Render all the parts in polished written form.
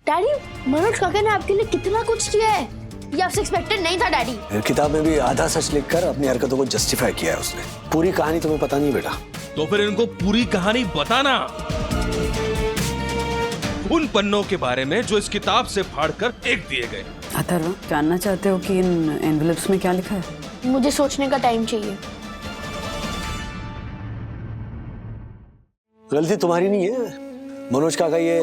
Daddy, Manoj काका ने आपके लिए कितना कुछ किया है, ये आपसे एक्सपेक्टेड नहीं था डैडी। किताब में भी आधा सच लिखकर अपनी हरकतों को जस्टिफाई किया है उसने। पूरी कहानी तुम्हें पता नहीं बेटा। तो फिर इनको पूरी कहानी बताना, उन पन्नों के बारे में जो इस किताब से फाड़कर फेंक दिए गए। अथर्व, जानना चाहते हो कि इन एनवेलप्स में क्या लिखा है? मुझे सोचने का टाइम चाहिए। गलती तुम्हारी नहीं है, मनोज काका ये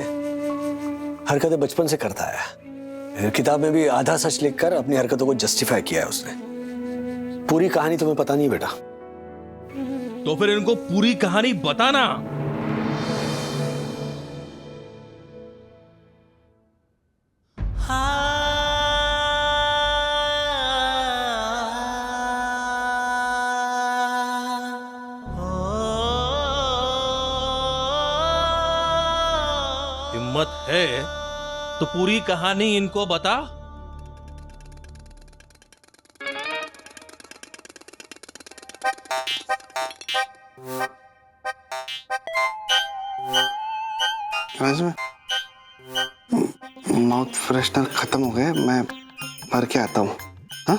हरकतें बचपन से करता है। किताब में भी आधा सच लिखकर अपनी हरकतों को जस्टिफाई किया है उसने। पूरी कहानी तुम्हें पता नहीं बेटा। तो फिर इनको पूरी कहानी बताना। हिम्मत है तो पूरी कहानी इनको बता। माउथ फ्रेशनर खत्म हो गए, मैं भर के आता हूँ। हाँ?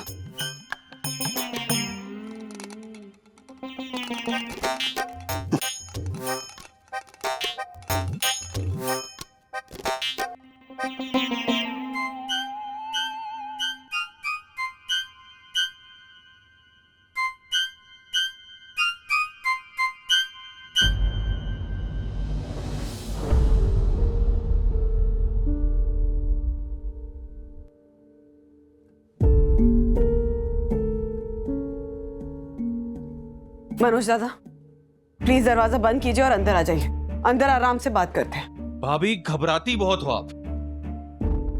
मनोज दादा, प्लीज दरवाजा बंद कीजिए और अंदर आ जाइए। अंदर आराम से बात करते हैं। भाभी, घबराती बहुत हो आप।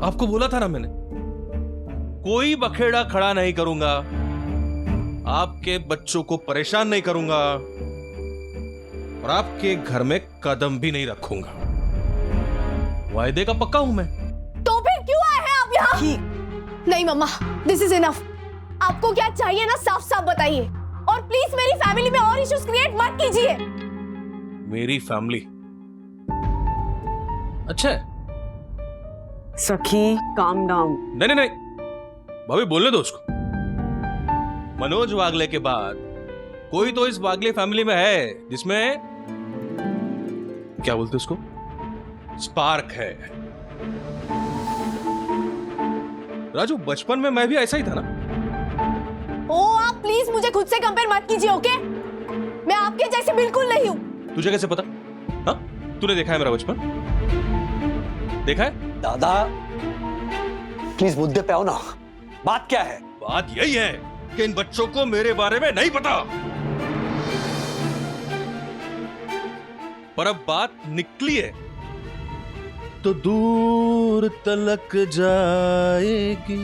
आपको बोला था ना मैंने, कोई बखेड़ा खड़ा नहीं करूंगा, आपके बच्चों को परेशान नहीं करूंगा और आपके घर में कदम भी नहीं रखूंगा। वायदे का पक्का हूं मैं। तो फिर क्यों आए हैं आप यहाँ? नहीं मम्मा, दिस इज इनफ। आपको क्या चाहिए ना, साफ साफ बताइए। और प्लीज मेरी फैमिली में और इश्यूज क्रिएट मत कीजिए। मेरी फैमिली अच्छा है? सखी, काम डाउन। नहीं नहीं नहीं भाभी, बोलने दो उसको। मनोज वागले के बाद कोई तो इस वागले फैमिली में है जिसमें, क्या बोलते उसको, स्पार्क है। राजू, बचपन में मैं भी ऐसा ही था ना। ओ, आप प्लीज मुझे खुद से कंपेयर मत कीजिए, ओके? मैं आपके जैसे बिल्कुल नहीं हूँ। तुझे कैसे पता? हाँ, तूने देखा है मेरा बचपन? देखा है? दादा प्लीज मुद्दे पे आओ ना। बात क्या है? बात यही है कि इन बच्चों को मेरे बारे में नहीं पता। पर अब बात निकली है तो दूर तलक जाएगी।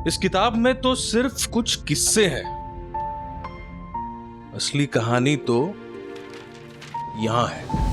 इस किताब में तो सिर्फ कुछ किस्से हैं, असली कहानी तो यहां है।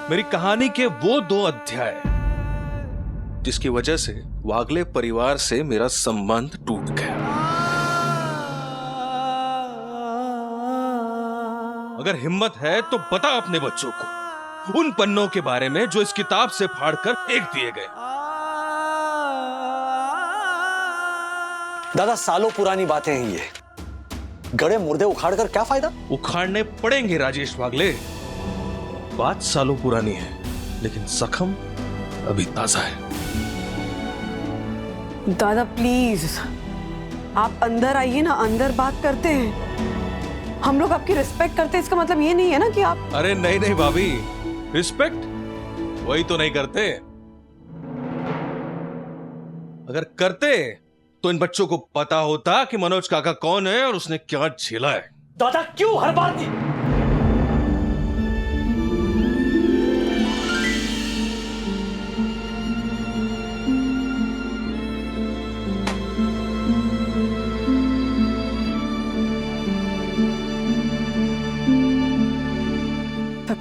मेरी कहानी के वो 2 अध्याय जिसकी वजह से वागले परिवार से मेरा संबंध टूट गया। अगर हिम्मत है तो बता अपने बच्चों को उन पन्नों के बारे में जो इस किताब से फाड़कर फेंक दिए गए। दादा, सालों पुरानी बातें हैं ये। गड़े मुर्दे उखाड़कर क्या फायदा? उखाड़ने पड़ेंगे राजेश वागले। बात सालों पुरानी है लेकिन जख्म अभी ताजा है। दादा प्लीज आप अंदर आइए ना, अंदर बात करते हैं। हम लोग आपकी रिस्पेक्ट करते हैं, इसका मतलब ये नहीं है ना कि आप। अरे नहीं नहीं भाभी, रिस्पेक्ट वही तो नहीं करते। अगर करते तो इन बच्चों को पता होता कि मनोज काका कौन है और उसने क्या झेला है। दादा क्यों हर बार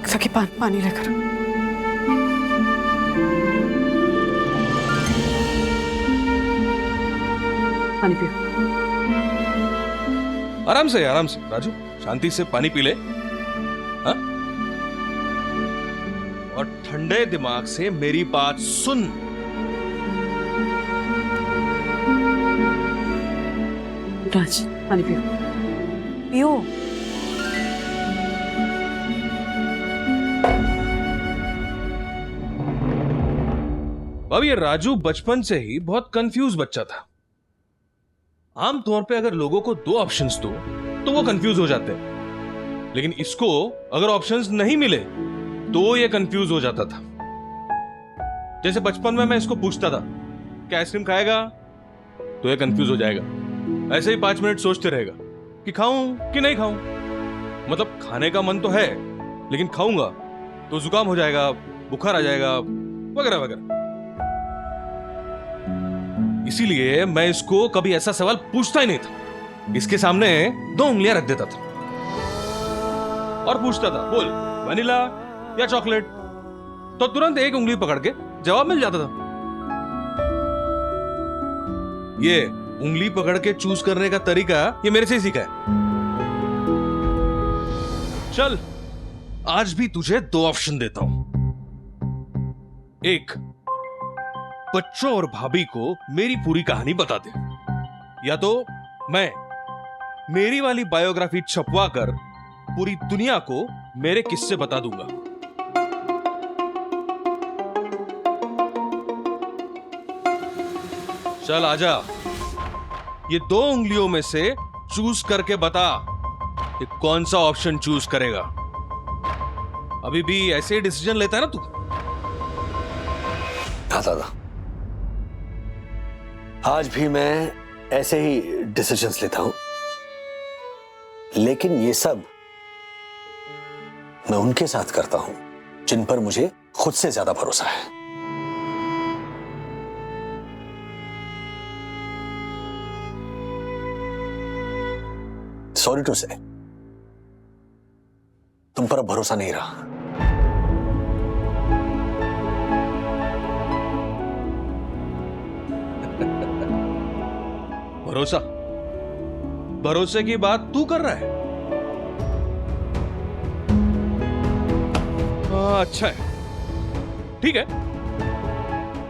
सखी पानी लेकर। पानी पियो। आराम से राजू, शांति से पानी पी ले। हाँ? और ठंडे दिमाग से मेरी बात सुन। राज पानी पियो, पियो। भाभी, ये राजू बचपन से ही बहुत कंफ्यूज बच्चा था। आमतौर पे अगर लोगों को दो ऑप्शंस दो तो वो कंफ्यूज हो जाते हैं, लेकिन इसको अगर ऑप्शंस नहीं मिले तो ये कंफ्यूज हो जाता था। जैसे बचपन में मैं इसको पूछता था कि आइसक्रीम खाएगा, तो ये कंफ्यूज हो जाएगा। ऐसे ही 5 मिनट सोचते रहेगा कि खाऊं कि नहीं खाऊं। मतलब खाने का मन तो है, लेकिन खाऊंगा तो जुकाम हो जाएगा, बुखार आ जाएगा, वगैरह वगैरह। इसीलिए मैं इसको कभी ऐसा सवाल पूछता ही नहीं था। इसके सामने 2 उंगलियां रख देता था और पूछता था, बोल वनीला या चॉकलेट, तो तुरंत एक उंगली पकड़ के जवाब मिल जाता था। ये उंगली पकड़ के चूज करने का तरीका ये मेरे से ही सीखा है। चल, आज भी तुझे 2 ऑप्शन देता हूं। एक, बच्चों और भाभी को मेरी पूरी कहानी बता दे, या तो मैं मेरी वाली बायोग्राफी छपवा कर पूरी दुनिया को मेरे किस्से बता दूंगा। चल आजा, ये 2 उंगलियों में से चूज करके बता कि कौन सा ऑप्शन चूज करेगा। अभी भी ऐसे ही डिसीजन लेता है ना तू? हाँ दादा, आज भी मैं ऐसे ही डिसीजंस लेता हूं, लेकिन ये सब मैं उनके साथ करता हूं जिन पर मुझे खुद से ज्यादा भरोसा है। सॉरी टू से, तुम पर अब भरोसा नहीं रहा। भरोसा? भरोसे की बात तू कर रहा है? अच्छा है, ठीक है।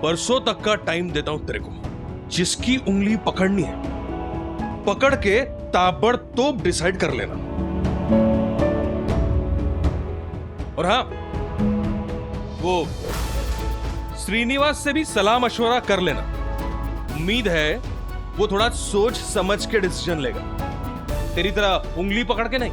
परसों तक का टाइम देता हूं तेरे को। जिसकी उंगली पकड़नी है, पकड़ के ताबड़तोड़ डिसाइड कर लेना। और हां, वो श्रीनिवास से भी सलाह मशवरा कर लेना। उम्मीद है वो थोड़ा सोच समझ के डिसीजन लेगा, तेरी तरह उंगली पकड़ के नहीं।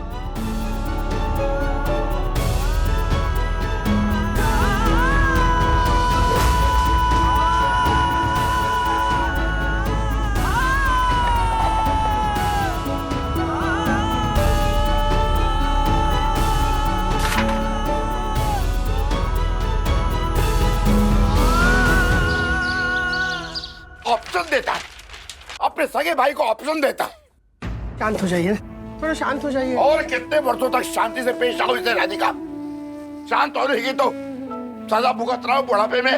ऑप्शन देता है, अपने सगे भाई को ऑप्शन देता है। शांत हो जाइए, थोड़ा शांत हो जाइए। और कितने वर्षों तक शांति से पेश आओ इसे राधिका? शांत हो रही तो सजा भुगत रहा हूं बुढ़ापे में,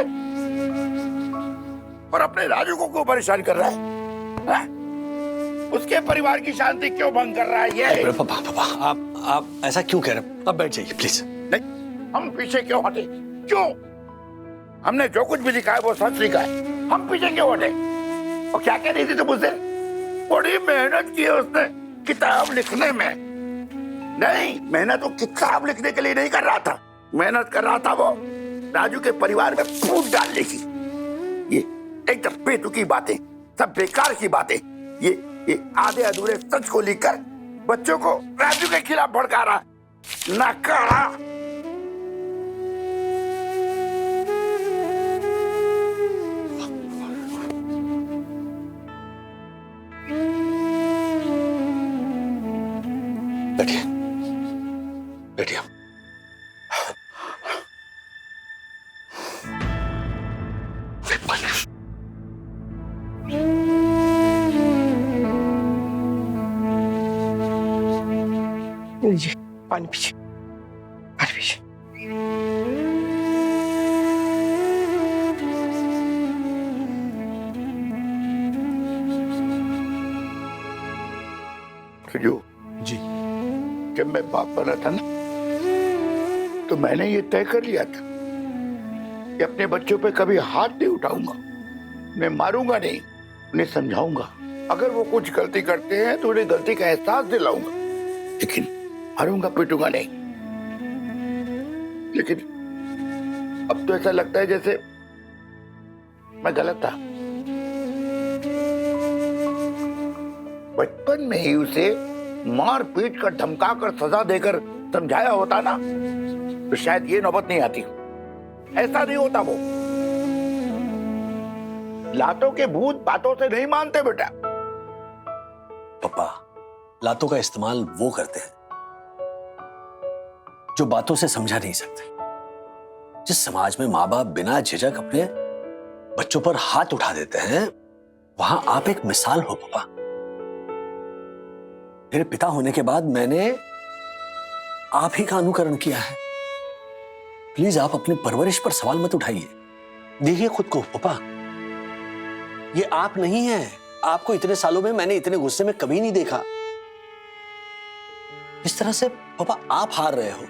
और अपने राजू को क्यों परेशान कर रहा है? उसके परिवार की शांति क्यों भंग कर रहा है ये? पापा, आप ऐसा क्यों कह रहे हैं? आप बैठ जाइए प्लीज। नहीं, हम पीछे क्यों हटे? क्यों? हमने जो कुछ भी लिखा है वो सच लिखा है, हम पीछे क्यों हटे? और क्या कह रही थी तुम मुझसे? बड़ी मेहनत की है उसने किताब लिखने में। नहीं, मेहनत वो किताब लिखने के लिए नहीं कर रहा था, मेहनत कर रहा था वो राजू के परिवार में फूट डालने की। ये एकदम बेतुकी बातें, सब बेकार की बातें। ये आधे अधूरे सच को लिखकर बच्चों को राजू के खिलाफ भड़का रहा है। नकारा। बैठिए बैठिए। लीजिए पानी पीजिए, पानी पीजिए। राजू जी। जब मैं बाप बना था ना, तो मैंने ये तय कर लिया था कि अपने बच्चों पे कभी हाथ नहीं उठाऊंगा। मैं मारूंगा नहीं, उन्हें समझाऊंगा। अगर वो कुछ गलती करते हैं तो उन्हें गलती का एहसास दिलाऊंगा, लेकिन मारूंगा पीटूंगा नहीं। लेकिन अब तो ऐसा लगता है जैसे मैं गलत था। बचपन में ही उसे मार पीट कर धमका कर सजा देकर समझाया होता ना, तो शायद ये नौबत नहीं आती। ऐसा नहीं होता। वो लातों के भूत बातों से नहीं मानते बेटा। पापा, लातों का इस्तेमाल वो करते हैं जो बातों से समझा नहीं सकते। जिस समाज में माँ बाप बिना झिझक अपने बच्चों पर हाथ उठा देते हैं, वहां आप एक मिसाल हो पापा। मेरे पिता होने के बाद मैंने आप ही का अनुकरण किया है। प्लीज आप अपनी परवरिश पर सवाल मत उठाइए। देखिए खुद को पापा, ये आप नहीं है। आपको इतने सालों में मैंने इतने गुस्से में कभी नहीं देखा। इस तरह से पापा आप हार रहे हो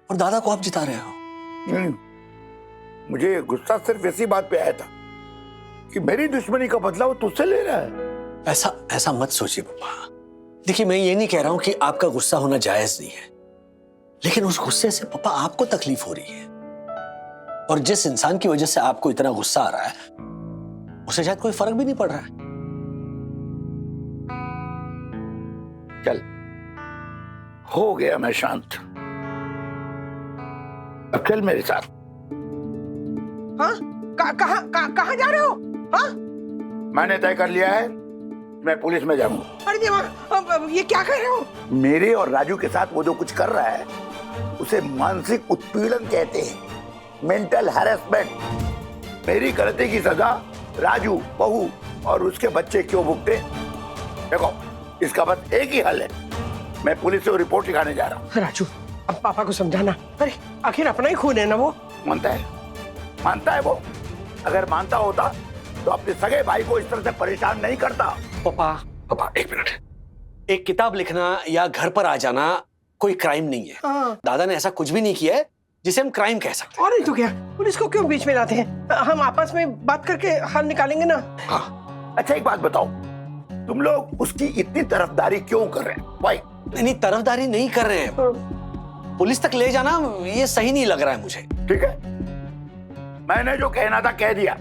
और दादा को आप जिता रहे हो। मुझे गुस्सा सिर्फ ऐसी बात पे आया था कि मेरी दुश्मनी का बदला वो तुझसे ले रहा है। ऐसा मत सोचिए पापा। देखिए, मैं ये नहीं कह रहा हूं कि आपका गुस्सा होना जायज नहीं है, लेकिन उस गुस्से से पापा आपको तकलीफ हो रही है। और जिस इंसान की वजह से आपको इतना गुस्सा आ रहा है, उसे शायद कोई फर्क भी नहीं पड़ रहा है। चल, हो गया मैं शांत। अब चल मेरे साथ। हाँ? कहाँ जा रहे हो? हाँ? मैंने तय कर लिया है, मैं पुलिस में जाऊंगा। अरे देवा, अब ये क्या कर रहे हो? मेरे और राजू के साथ वो जो कुछ कर रहा है, उसे मानसिक उत्पीड़न कहते हैं, मेंटल हैरेसमेंट। मेरी गलती की सजा राजू, बहू और उसके बच्चे क्यों भुगते? देखो, इसका बस एक ही हल है। मैं पुलिस से रिपोर्ट लिखाने जा रहा हूँ। राजू, अब पापा को समझाना। अरे आखिर अपना ही खून है ना वो। मानता है वो। अगर मानता होता तो अपने सगे भाई को इस तरह से परेशान नहीं करता। पापा एक मिनट। एक किताब लिखना या घर पर आ जाना कोई क्राइम नहीं है। हाँ। दादा ने ऐसा कुछ भी नहीं किया है जिसे हम क्राइम कह सकते हैं। और नहीं तो क्या, पुलिस को क्यों बीच में लाते हैं? हम आपस में बात करके हल निकालेंगे ना। हाँ। अच्छा, एक बात बताओ, तुम लोग उसकी इतनी तरफदारी क्यों कर रहे हैं? भाई नहीं, तरफदारी नहीं कर रहे हैं। पुलिस तक ले जाना ये सही नहीं लग रहा है मुझे। ठीक है, मैंने जो कहना था कह दिया।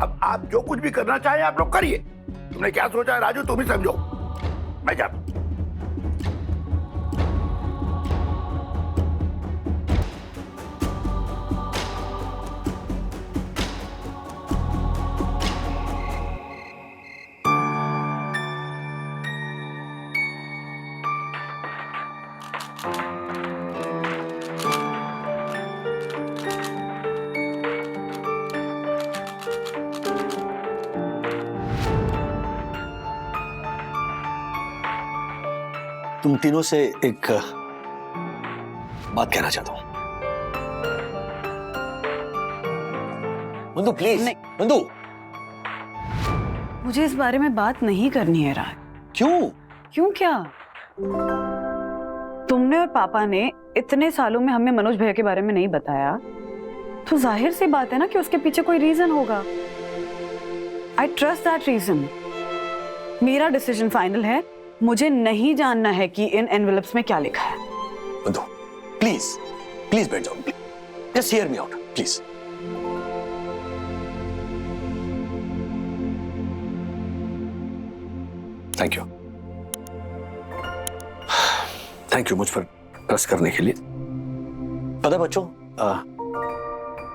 अब आप जो कुछ भी करना चाहें आप लोग करिए। तुमने क्या सोचा है राजू, तुम ही समझो। मैं जाता हूं। तुम तीनों से एक बात कहना चाहता हूं। बंधु प्लीज। बंधु, मुझे इस बारे में बात नहीं करनी है राज। क्यों क्या? तुमने और पापा ने इतने सालों में हमें मनोज भैया के बारे में नहीं बताया, तो जाहिर सी बात है ना कि उसके पीछे कोई रीजन होगा। I trust that reason. मेरा डिसीजन फाइनल है। मुझे नहीं जानना है कि इन एनवेलप्स में क्या लिखा है। बंधु प्लीज बैठ जाओ। Just hear me out please. Thank you, thank you मुझ पर ट्रस्ट करने के लिए। पता है बच्चों,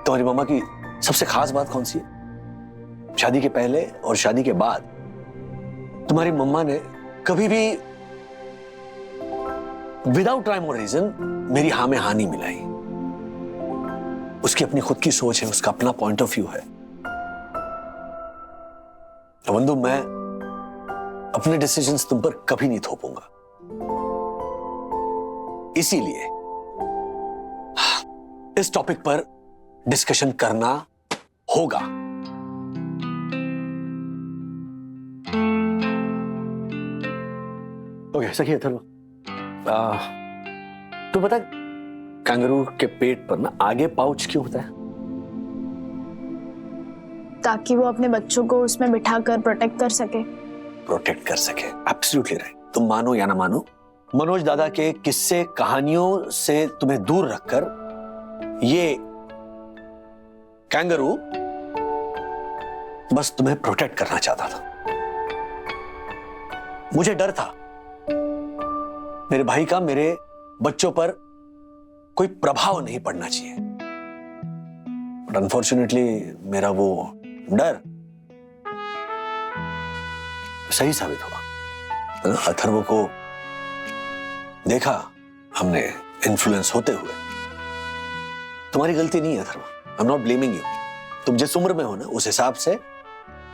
तुम्हारी मम्मा की सबसे खास बात कौन सी है? शादी के पहले और शादी के बाद तुम्हारी मम्मा ने कभी भी विदाउट राइम और रीजन मेरी हाँ में हाँ नहीं मिलाई। उसकी अपनी खुद की सोच है, उसका अपना पॉइंट ऑफ व्यू है। बंधु, मैं अपने डिसीजंस तुम पर कभी नहीं थोपूंगा, इसीलिए इस टॉपिक पर डिस्कशन करना होगा। ओके सखी अथर्व, तू बता कैंगरू के पेट पर ना आगे पाउच क्यों होता है? ताकि वो अपने बच्चों को उसमें बिठाकर प्रोटेक्ट कर सके। प्रोटेक्ट कर सके, एब्सोल्युटली राइट। तुम मानो या ना मानो, मनोज दादा के किस्से कहानियों से तुम्हें दूर रखकर ये कैंगरू बस तुम्हें प्रोटेक्ट करना चाहता था। मुझे डर था मेरे भाई का मेरे बच्चों पर कोई प्रभाव नहीं पड़ना चाहिए, बट अनफॉर्चुनेटली मेरा वो डर सही साबित हुआ। अथर्व को देखा हमने इन्फ्लुएंस होते हुए। तुम्हारी गलती नहीं है Atharva, I am not blaming you. तुम जिस उम्र में हो ना, उस हिसाब से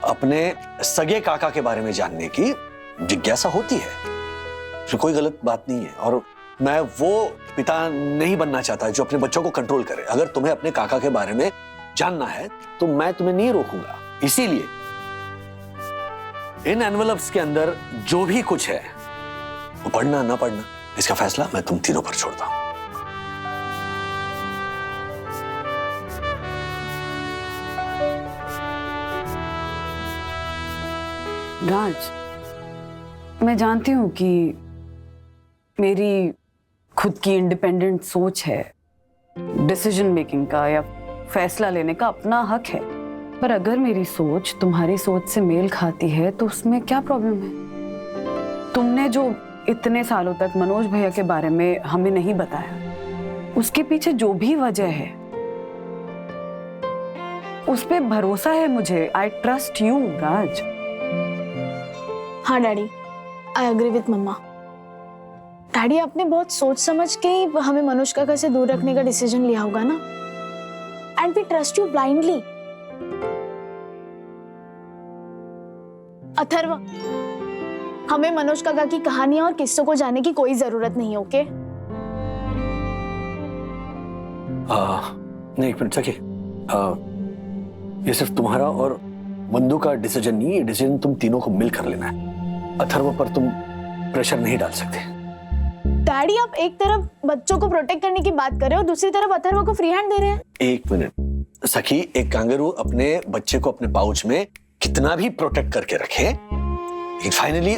अपने सगे काका के बारे में जानने की जिज्ञासा होती है, तो कोई गलत बात नहीं है। और मैं वो पिता नहीं बनना चाहता जो अपने बच्चों को कंट्रोल करे। अगर तुम्हें अपने काका के बारे में जानना है तो मैं तुम्हें नहीं रोकूंगा। इसीलिए इन एनवेलप्स के अंदर जो भी कुछ है वो पढ़ना ना पढ़ना, इसका फैसला मैं तुम तीनों पर छोड़ता हूं। राज, मैं जानती हूं कि मेरी खुद की इंडिपेंडेंट सोच है, डिसीजन मेकिंग का या फैसला लेने का अपना हक है, पर अगर मेरी सोच तुम्हारी सोच से मेल खाती है तो उसमें क्या प्रॉब्लम है? तुमने जो इतने सालों तक मनोज भैया के बारे में हमें नहीं बताया, उसके पीछे जो भी वजह है उस पे भरोसा है मुझे। I trust you Raj. हाँ daddy, I agree with mamma. Daddy, आपने बहुत सोच समझ के ही हमें मनोज काका से दूर रखने का डिसीजन लिया होगा ना, and we trust you blindly. Atharva, हमें मनोज काका की कहानियां और किस्सों को जानने की कोई जरूरत नहीं, ओके? नहीं एक मिनट सखी, ये सिर्फ तुम्हारा और बंधु का डिसीजन नहीं, ये डिसीजन तुम तीनों को मिलकर लेना है। अथर्व पर तुम प्रेशर नहीं डाल सकते। डैडी, आप एक तरफ बच्चों को प्रोटेक्ट करने की बात कर रहे हो, दूसरी तरफ अथर्व को फ्री हैंड दे रहे हैं। एक मिनट सखी, एक कैंगरू अपने बच्चे को अपने पाउच में कितना भी प्रोटेक्ट करके रखे, लेकिन फाइनली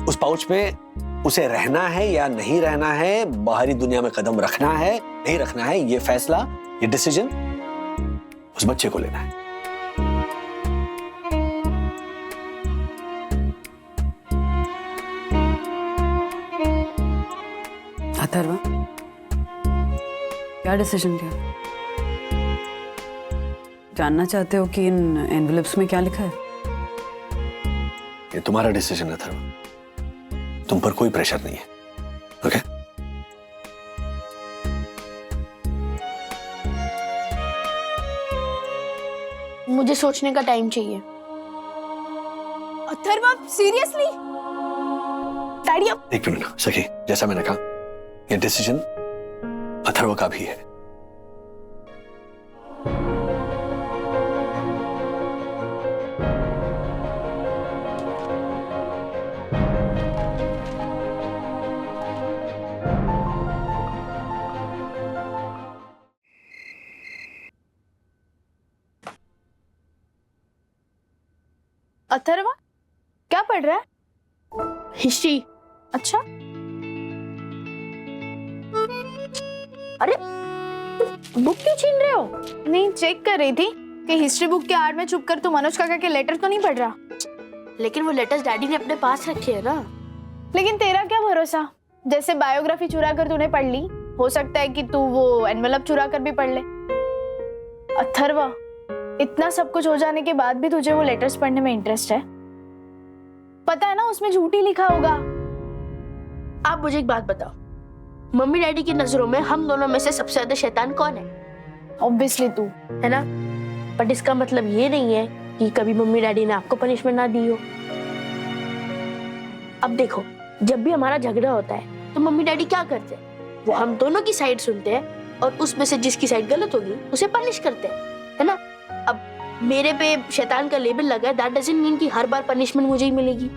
उस पाउच में उसे रहना है या नहीं रहना है, बाहरी दुनिया में कदम रखना है नहीं रखना है, ये फैसला, ये डिसीजन उस बच्चे को लेना है। अथर्व, क्या डिसीजन लिया? जानना चाहते हो कि इन एनवेलप्स में क्या लिखा है? ये तुम्हारा डिसीजन है अथर्व, तुम पर कोई प्रेशर नहीं है, ओके? मुझे सोचने का टाइम चाहिए। अथर्व, आप सीरियसली? डैडी, आप एक मिनट सखी, जैसा मैंने कहा ये डिसीजन अथर्व का भी है। अथर्व, क्या पढ़ रहा है? हिस्ट्री। अच्छा, अरे बुक क्यों छीन रहे हो? नहीं, चेक कर रही थी कि हिस्ट्री बुक के आड़ में छुपकर तू मनोज काका के लेटर तो नहीं पढ़ रहा। लेकिन वो लेटर्स डैडी ने अपने पास रखे है ना। लेकिन तेरा क्या भरोसा, जैसे बायोग्राफी चुरा कर तूने पढ़ ली, हो सकता है कि तू वो एनवेलप चुरा कर भी पढ़ ले। अथर्व, इतना सब कुछ हो जाने के बाद भी तुझे वो लेटर्स पढ़ने में इंटरेस्ट है? पता है ना उसमें झूठ ही लिखा होगा। आप मुझे एक बात बताओ, मम्मी डैडी की नजरों में हम दोनों में से सबसे ज्यादा शैतान कौन है? ऑब्वियसली तू। है ना? बट इसका मतलब ये नहीं है कि कभी मम्मी डैडी ने आपको पनिशमेंट ना दी हो। अब देखो, जब भी हमारा झगड़ा होता है तो मम्मी डैडी क्या करते हैं? वो हम दोनों की साइड सुनते हैं और उसमें से जिसकी साइड गलत होगी उसे पनिश करते हैं, है ना? अब मेरे पे शैतान का लेबल लगा है, दैट डजंट मीन कि हर बार पनिशमेंट मुझे ही मिलेगी।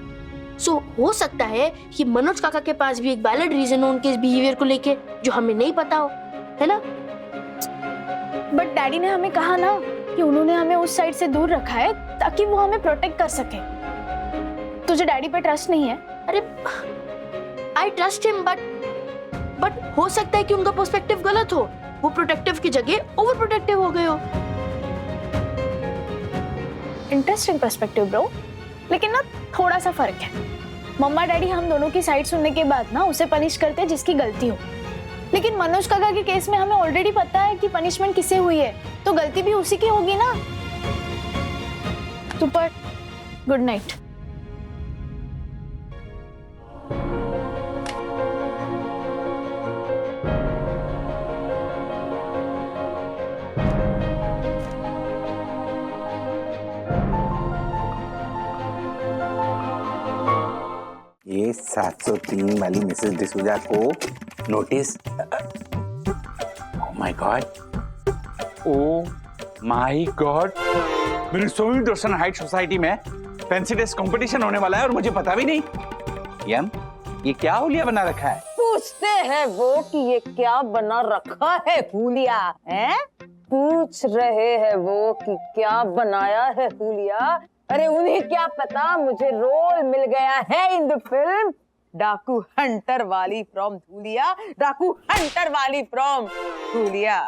सो हो सकता है कि मनोज काका के पास भी एक वैलिड रीजन हो उनके इस बिहेवियर को लेके जो हमें नहीं पता हो, है ना? बट डैडी ने हमें कहा ना कि उन्होंने हमें उस साइड से दूर रखा है ताकि वो हमें प्रोटेक्ट कर सके। तुझे डैडी पे ट्रस्ट नहीं है? अरे आई ट्रस्ट हिम, बट हो सकता है कि उनका पर्सपेक्टिव गलत हो, वो प्रोटेक्टिव की जगह ओवर प्रोटेक्टिव हो गए हो। इंटरेस्टिंग पर्सपेक्टिव ब्रो, लेकिन ना थोड़ा सा फर्क है। मम्मा डैडी हम दोनों की साइड सुनने के बाद ना उसे पनिश करते हैं जिसकी गलती हो, लेकिन मनोज काका के केस में हमें ऑलरेडी पता है कि पनिशमेंट किसे हुई है, तो गलती भी उसी की होगी ना। तू पढ़। Good night. ये 703 वाली मिसेस डिसूजा को notice. My God, oh my God, मेरी सोई दर्शन हाइट सोसाइटी में फैंसी ड्रेस कंपटीशन होने वाला है और मुझे पता भी नहीं। यम, ये क्या हुलिया बना रखा है? पूछते हैं वो कि ये क्या बना रखा है हुलिया, हैं? पूछ रहे हैं वो कि क्या बनाया है हुलिया। अरे उन्हें क्या पता, मुझे रोल मिल गया है in the film Daku Hunterwali from Dhulia, Daku Hunterwali from Dhulia.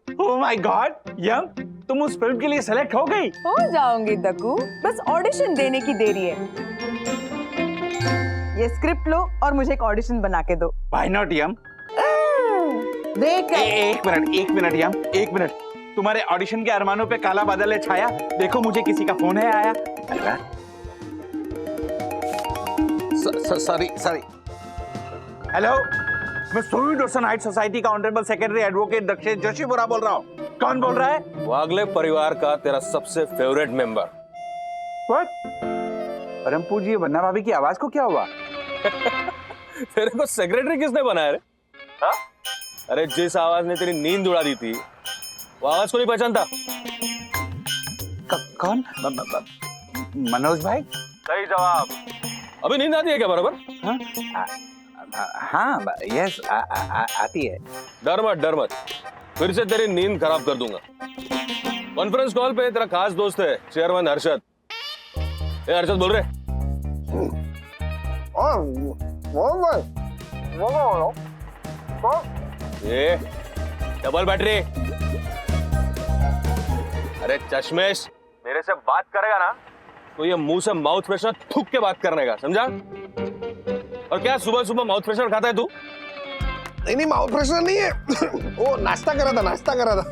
Oh my God, yum, तुम उस फिल्म के लिए सेलेक्ट हो गई? हो जाऊंगी दक्कू, बस ऑडिशन देने की देरी है। ये स्क्रिप्ट लो और मुझे एक ऑडिशन बना के दो। व्हाई नॉट यम? देख एक मिनट यम, एक मिनट। तुम्हारे ऑडिशन के अरमानों पे काला बादल है छाया। देखो मुझे किसी का फोन है आया। सॉरी। हेलो, मैं सोई दर्शन हाइट सोसाइटी का honourable secretary advocate Dakshesh Joshi Bora बोल रहा हूँ। कौन बोल रहा है? वागले परिवार का तेरा सबसे फेवरेट मेंबर। व्हाट? परमपूज्य जी वन्ना भाभी की आवाज को क्या हुआ? तेरे को सेक्रेटरी किसने बनाया रे? हाँ? अरे जिस आवाज ने तेरी नींद उड़ा दी थी वो आवाज को नहीं पहचानता? कौन? मनोज भाई? सही जवाब। अभी नींद आती है क्या बराबर? हाँ, यस, आती है। डर मत, फिर से तेरी नींद खराब कर दूंगा। कॉन्फ्रेंस कॉल पे तेरा खास दोस्त है चेयरमैन हर्षद। ए हर्षद बोल रहे? ये डबल बैटरी। अरे चश्मेश, मेरे से बात करेगा ना तो ये मुंह से माउथ फ्रेशनर थूक के बात करने का, समझा? और क्या सुबह सुबह माउथ फ्रेशनर खाता है तू? नहीं, माउथ फ्रेशनर नहीं है। वो नाश्ता करा था।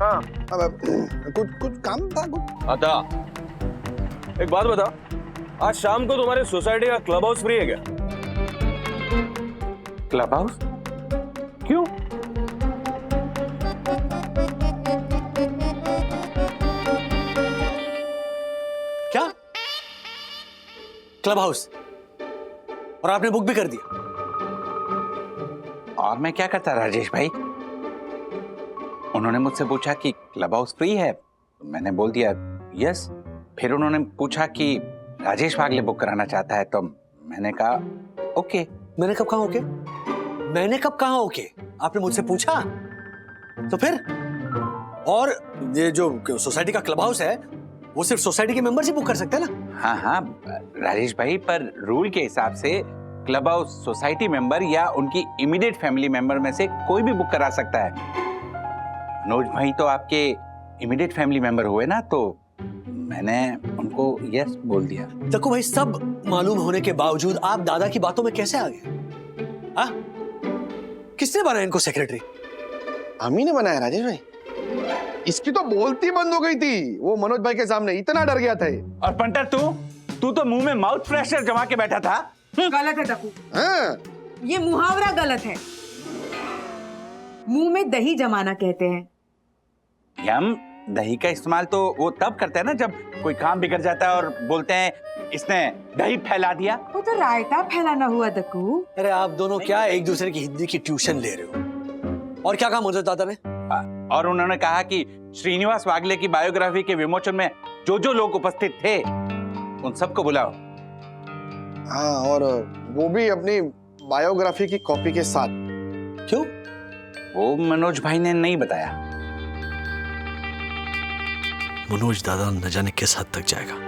हाँ, कुछ काम था कुछ। आता, एक बात बता, आज शाम को तुम्हारे सोसाइटी का क्लब हाउस फ्री है क्या? Club house? क्यों? क्या? Club house? और आपने बुक भी कर दिया? और मैं क्या करता राजेश भाई? उन्होंने मुझसे पूछा कि क्लब हाउस फ्री है, मैंने बोल दिया यस। फिर उन्होंने पूछा कि राजेश वागले बुक कराना चाहता है, तो मैंने कहा ओके। मैंने कब कहा ओके? आपने मुझसे पूछा तो फिर? और ये जो सोसाइटी का क्लब हाउस है वो सिर्फ सोसाइटी के मेंबर ही बुक कर सकते हैं ना? हाँ राजेश भाई, पर रूल के हिसाब से क्लब हाउस सोसाइटी मेंबर या उनकी इमीडिएट फैमिली मेंबर में से कोई भी बुक करा सकता है। मनोज भाई तो आपके इमीडिएट फैमिली मेंबर हुए ना, तो मैंने उनको यस बोल दिया। देखो भाई, सब मालूम होने के बावजूद आप दादा की बातों में कैसे आ गए? हाँ? किसने बनाया इनको सेक्रेटरी? हम ही ने बनाया राजेश भाई। इसकी तो बोलती बंद हो गई थी वो मनोज भाई के सामने, इतना डर गया था ये। और पंटर तू तो मुंह में माउथ फ्रेशनर जमा के बैठा था। गलत है टकू, हाँ, ये मुहावरा गलत है। मुंह में दही जमाना कहते हैं। यम, दही का इस्तेमाल तो वो तब करते हैं ना जब कोई काम बिगड़ जाता है और बोलते हैं इसने दही फैला दिया। वो तो रायता फैलाना हुआ दक्कू। अरे आप दोनों क्या एक दूसरे की हिंदी की ट्यूशन ले रहे हो? और क्या कहा मनोज दादा ने? और उन्होंने कहा कि श्रीनिवास वागले की बायोग्राफी के विमोचन में जो लोग उपस्थित थे उन सबको बुलाओ। हाँ, और वो भी अपनी बायोग्राफी की कॉपी के साथ। क्यों? वो मनोज भाई ने नहीं बताया। मनोज दादा न जाने किस हद तक जाएगा।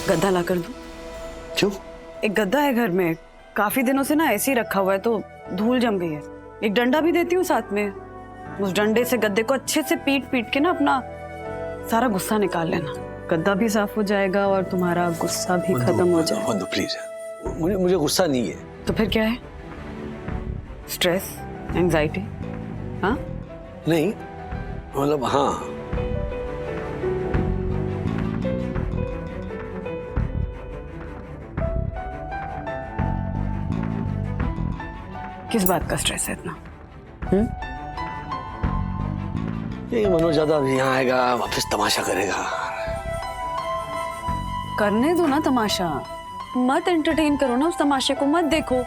गद्दा ला कर दूं? क्यों? एक गद्दा है घर में, काफी दिनों से ना ऐसे ही रखा हुआ है तो धूल जम गई है। एक डंडा भी देती हूँ साथ में, उस डंडे से गद्दे को अच्छे से पीट पीट के ना अपना सारा गुस्सा निकाल लेना। गद्दा भी साफ हो जाएगा और तुम्हारा गुस्सा भी खत्म हो जाएगा। बंधु प्लीज, मुझे गुस्सा नहीं है। तो फिर क्या है? Stress, anxiety? हाँ? नहीं, मतलब हाँ, किस बात का स्ट्रेस है इतना? ये मनोज दादा अभी यहाँ आएगा, वापस तमाशा करेगा। करने दो ना तमाशा, मत एंटरटेन करो ना उस तमाशे को, मत देखो,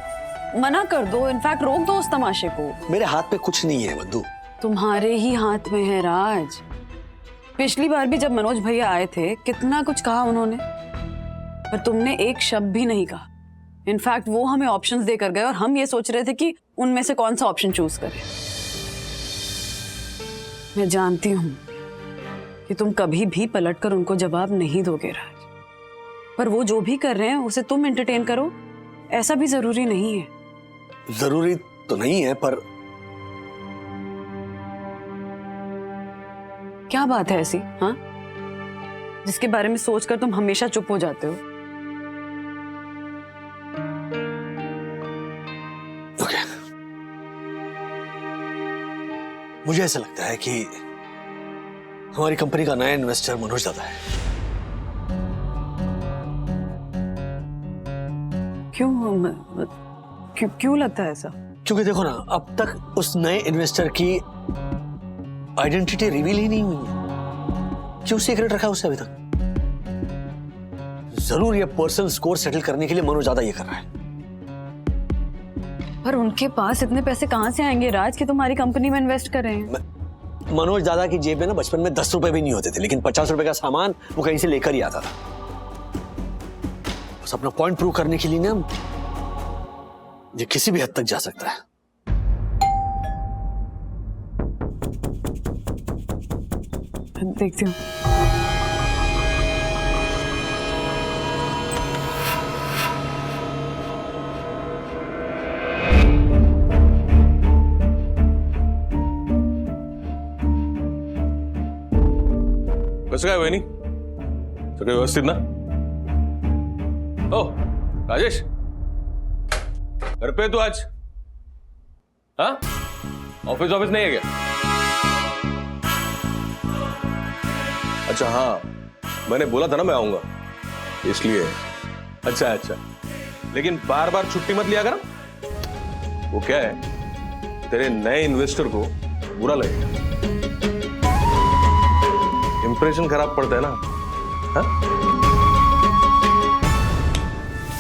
मना कर दो, इनफैक्ट रोक दो उस तमाशे को। मेरे हाथ में कुछ नहीं है बंधु। तुम्हारे ही हाथ में है राज। पिछली बार भी जब मनोज भैया आए थे कितना कुछ कहा उन्होंने, पर तुमने एक शब्द भी नहीं कहा। इनफैक्ट वो हमें ऑप्शंस देकर गए और हम ये सोच रहे थे कि उनमें से कौन सा ऑप्शन चूज करें। मैं जानती हूं कि तुम कभी भी पलटकर उनको जवाब नहीं दोगे राज, पर वो जो भी कर रहे हैं उसे तुम एंटरटेन करो, ऐसा भी जरूरी नहीं है। जरूरी तो नहीं है, पर क्या बात है ऐसी, हाँ, जिसके बारे में सोचकर तुम हमेशा चुप हो जाते हो? मुझे ऐसा लगता है कि हमारी कंपनी का नया इन्वेस्टर मनोज दादा है। क्यों लगता है ऐसा? क्योंकि देखो ना, अब तक उस नए इन्वेस्टर की आइडेंटिटी रिवील ही नहीं हुई है। क्यों सीक्रेट रखा है उससे अभी तक? जरूर ये पर्सनल स्कोर सेटल करने के लिए मनोज दादा ये कर रहा है। पर उनके पास इतने पैसे कहां से आएंगे राज कि तुम्हारी कंपनी में इन्वेस्ट कर रहे हैं? मनोज दादा की जेब में ना बचपन में 10 रुपए भी नहीं होते थे, लेकिन 50 रुपए का सामान वो कहीं से लेकर ही आता था। बस अपना पॉइंट प्रूव करने के लिए ना ये किसी भी हद तक जा सकता है। देखती हूँ। कसं काय वहिनी, सगळं व्यवस्थित ना? ओ राजेश, घर पे तू आज? हाँ, ऑफिस नहीं है क्या? अच्छा हाँ, मैंने बोला था ना मैं आऊंगा, इसलिए। अच्छा, लेकिन बार बार छुट्टी मत लिया कर। वो क्या है, तेरे नए इन्वेस्टर को बुरा लगेगा, इंप्रेशन खराब पड़ता है ना। हाँ?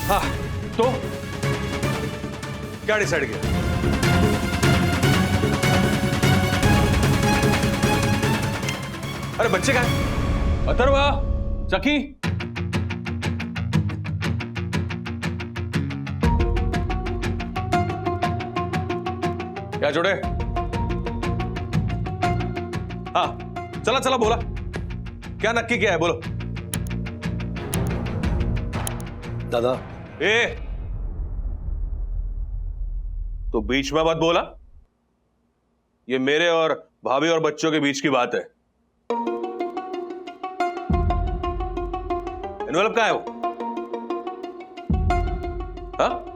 हाँ, तो क्या डिसाइड किया? अरे बच्चे का अथर्वा, सखी, क्या जोड़े? हाँ, चला चला बोला, क्या नक्की क्या है बोलो। दादा, ए, तो बीच में मत बोला, ये मेरे और भाभी और बच्चों के बीच की बात है। एनवेलप कहाँ है वो? हाँ?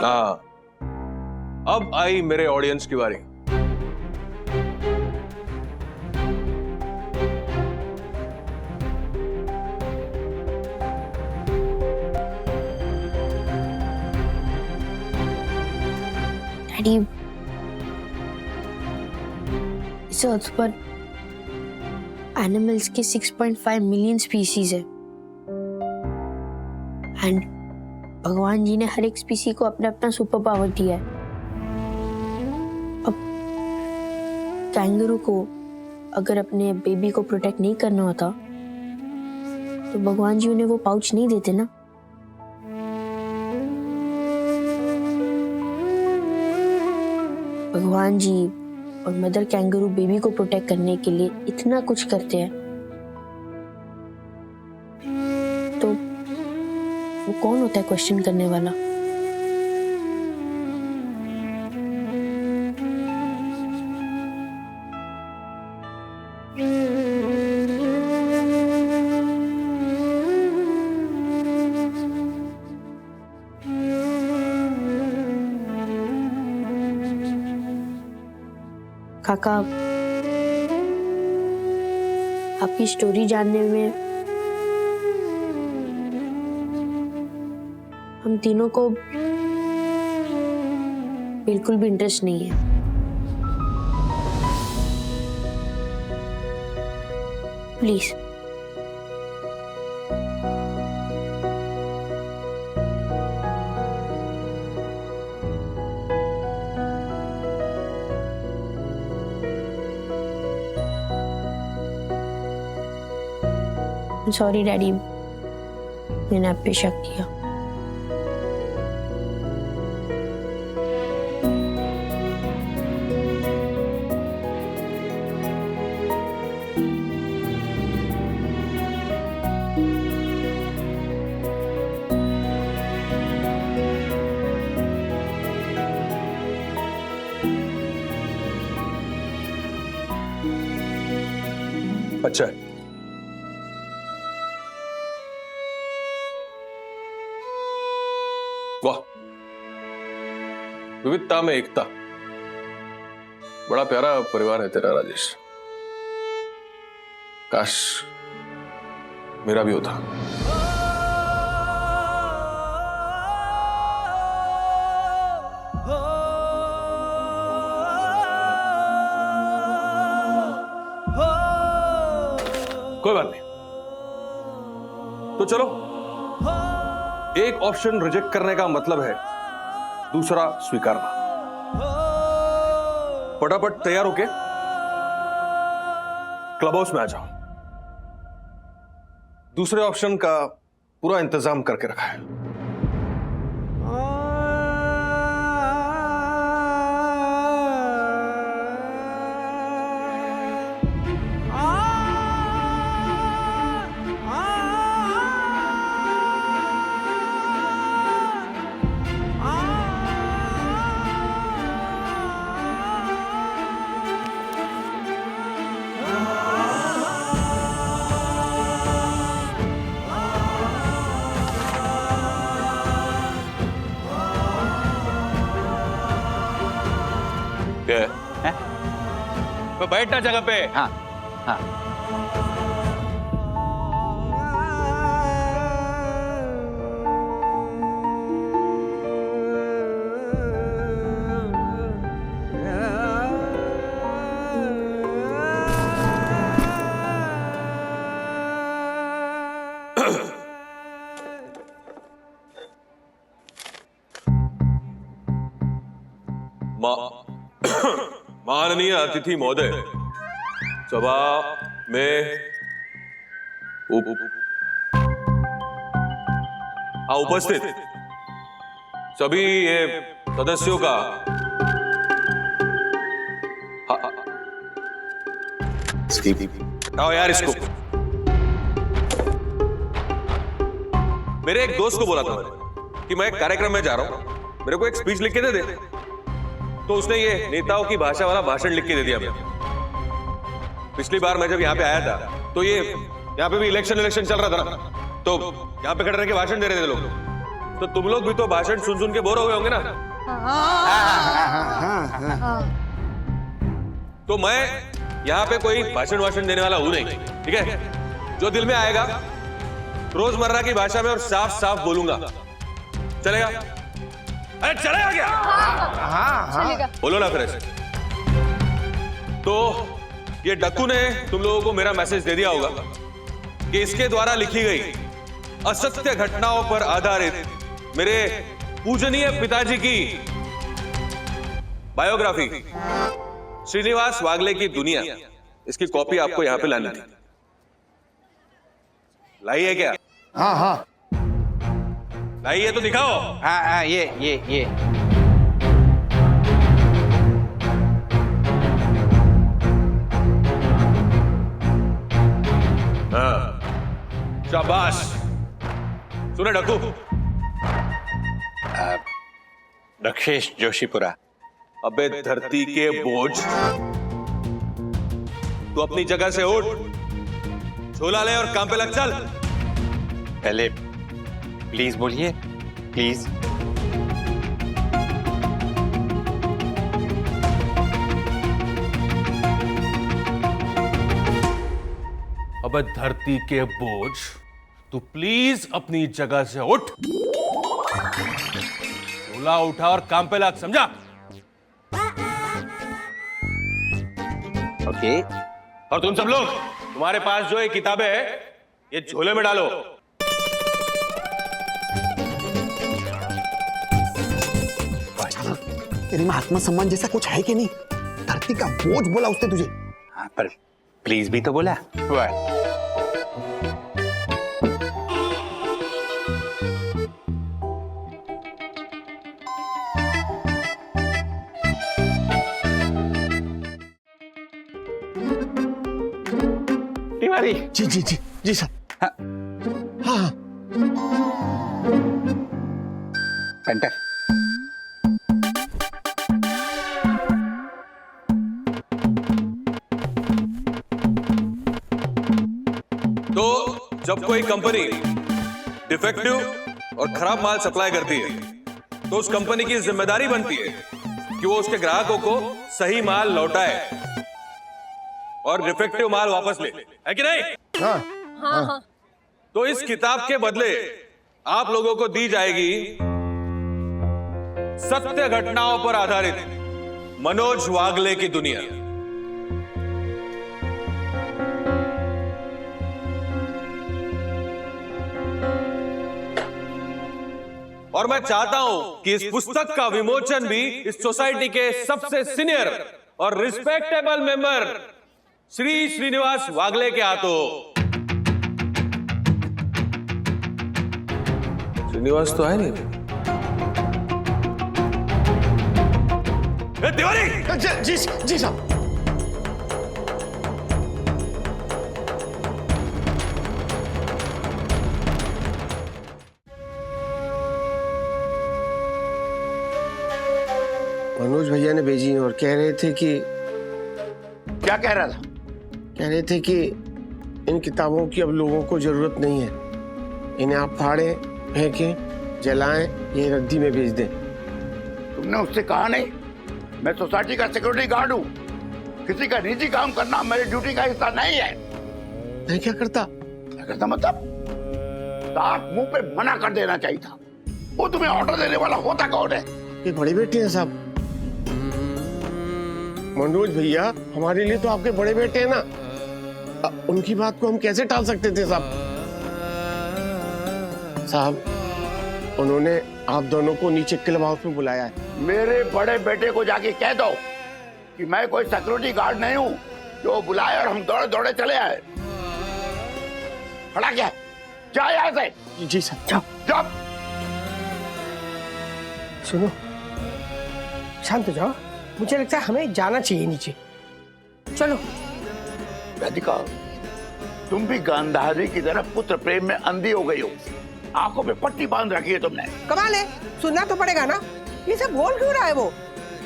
हाँ, अब आई मेरे ऑडियंस की बारी। डैडी, इस अर्थ पर एनिमल्स के 6.5 मिलियन स्पीसीज है एंड भगवान जी ने हर एक स्पीसी को अपना अपना सुपर पावर दिया है। अब कैंगरू को अगर अपने बेबी को प्रोटेक्ट नहीं करना होता तो भगवान जी उन्हें वो पाउच नहीं देते ना। भगवान जी और मदर कैंगरू बेबी को प्रोटेक्ट करने के लिए इतना कुछ करते हैं, तो वो कौन होता है क्वेश्चन करने वाला? काका, आपकी स्टोरी जानने में हम तीनों को बिल्कुल भी इंटरेस्ट नहीं है। प्लीज सॉरी डैडी, मैंने आप पे शक किया। अच्छा है। वाह, विविधता में एकता। बड़ा प्यारा परिवार है तेरा राजेश। काश मेरा भी होता। कोई बात नहीं, तो चलो, एक ऑप्शन रिजेक्ट करने का मतलब है दूसरा स्वीकारना। फटाफट तैयार होके क्लब हाउस में आ जाओ। दूसरे ऑप्शन का पूरा इंतजाम करके रखा है। तो बैठना जगह पे। हाँ हाँ। माननीय अतिथि महोदय, सभा में उपस्थित सभी ये सदस्यों का आओ यार इसको। मेरे एक दोस्त को बोला था मैंने कि मैं एक कार्यक्रम में जा रहा हूं, मेरे को एक स्पीच लिख के दे दे, तो उसने ये नेताओं की भाषा वाला भाषण लिख के दे दिया। पिछली बार मैं जब यहाँ पे आया था तो ये यहाँ पे भी इलेक्शन चल रहा था ना, तो यहाँ पे खड़े रह के भाषण दे रहे थे लोग, तो तुम लोग भी तो भाषण सुन सुन के बोर हो गए होंगे ना। तो मैं यहाँ पे कोई भाषण देने वाला हूं नहीं, ठीक है? जो दिल में आएगा रोजमर्रा की भाषा में और साफ साफ बोलूंगा, चलेगा? अरे चलेगा क्या? हाँ बोलो ना फिर ऐसे। तो ये डक्कू ने तुम लोगों को मेरा मैसेज दे दिया होगा कि इसके द्वारा लिखी गई असत्य घटनाओं पर आधारित मेरे पूजनीय पिताजी की बायोग्राफी श्रीनिवास वागले की दुनिया, इसकी कॉपी आपको यहां पे लानी थी। लाई है क्या? हाँ हाँ लाई है तो दिखाओ। हाँ ये हाँ, शाबाश। सुने डक्कू, रक्षेश जोशीपुरा। अबे धरती के बोझ, तू अपनी जगह से उठ, झोला ले और काम पे लग चल। पहले प्लीज बोलिए, प्लीज। अबे धरती के बोझ, तू प्लीज अपनी जगह से उठ, झोला उठा और काम पे लग, समझा? ओके। और तुम सब लोग, तुम्हारे पास जो ये किताबें है ये झोले में डालो। तेरे में आत्मसम्मान जैसा कुछ है कि नहीं? धरती का बोझ बोला उसने तुझे। हाँ, पर प्लीज भी तो बोला। तिवारी। जी जी जी जी सर। हाँ हाँ पेंटर। तो जब कोई कंपनी डिफेक्टिव और खराब माल सप्लाई करती है तो उस कंपनी की जिम्मेदारी बनती है कि वो उसके ग्राहकों को सही माल लौटाए और डिफेक्टिव माल वापस ले, है कि नहीं? हाँ हाँ। तो इस किताब के बदले आप लोगों को दी जाएगी सत्य घटनाओं पर आधारित मनोज वागले की दुनिया। और मैं चाहता हूं कि इस पुस्तक का विमोचन भी इस सोसाइटी के सबसे सीनियर और रिस्पेक्टेबल मेंबर श्री श्रीनिवास वागले के हाथों। श्रीनिवास तो है नहीं। तिवारी। जी जी साहब। मनोज भैया ने भेजी और कह रहे थे कि क्या कह रहा था? कह रहे थे कि इन किताबों की अब लोगों को जरूरत नहीं है, इन्हें आप फाड़ें, फेंकें, जलाएं, ये रद्दी में भेज दें। तुमने उससे कहा नहीं? मैं सोसाइटी का सिक्योरिटी गार्ड हूँ। किसी का निजी काम करना मेरी ड्यूटी का हिस्सा नहीं है। मैं क्या करता? क्या करता मतलब? साफ मुंह पे मना कर देना चाहिए था। वो तुम्हें ऑर्डर देने वाला होता कौन है? ये बड़ी बेटी है साहब। मनोज भैया हमारे लिए तो आपके बड़े बेटे हैं ना। उनकी बात को हम कैसे टाल सकते थे साहब? साहब उन्होंने आप दोनों को नीचे क्लब हाउस में बुलाया है। मेरे बड़े बेटे को जाके कह दो कि मैं कोई सिक्योरिटी गार्ड नहीं हूँ जो बुलाए और हम दौड़े दौड़े चले आए। खड़ा क्या? क्या यहाँ से? जी साहब। जाओ जाओ। सुनो, शांत हो जाओ। मुझे लगता है हमें जाना चाहिए नीचे। चलो। राधिका, तुम भी गांधारी की तरह पुत्र प्रेम में अंधी हो गई हो। आंखों पे पट्टी बांध रखी है तुमने। कमाल है, सुनना तो पड़ेगा ना। ये सब बोल क्यों रहा है वो?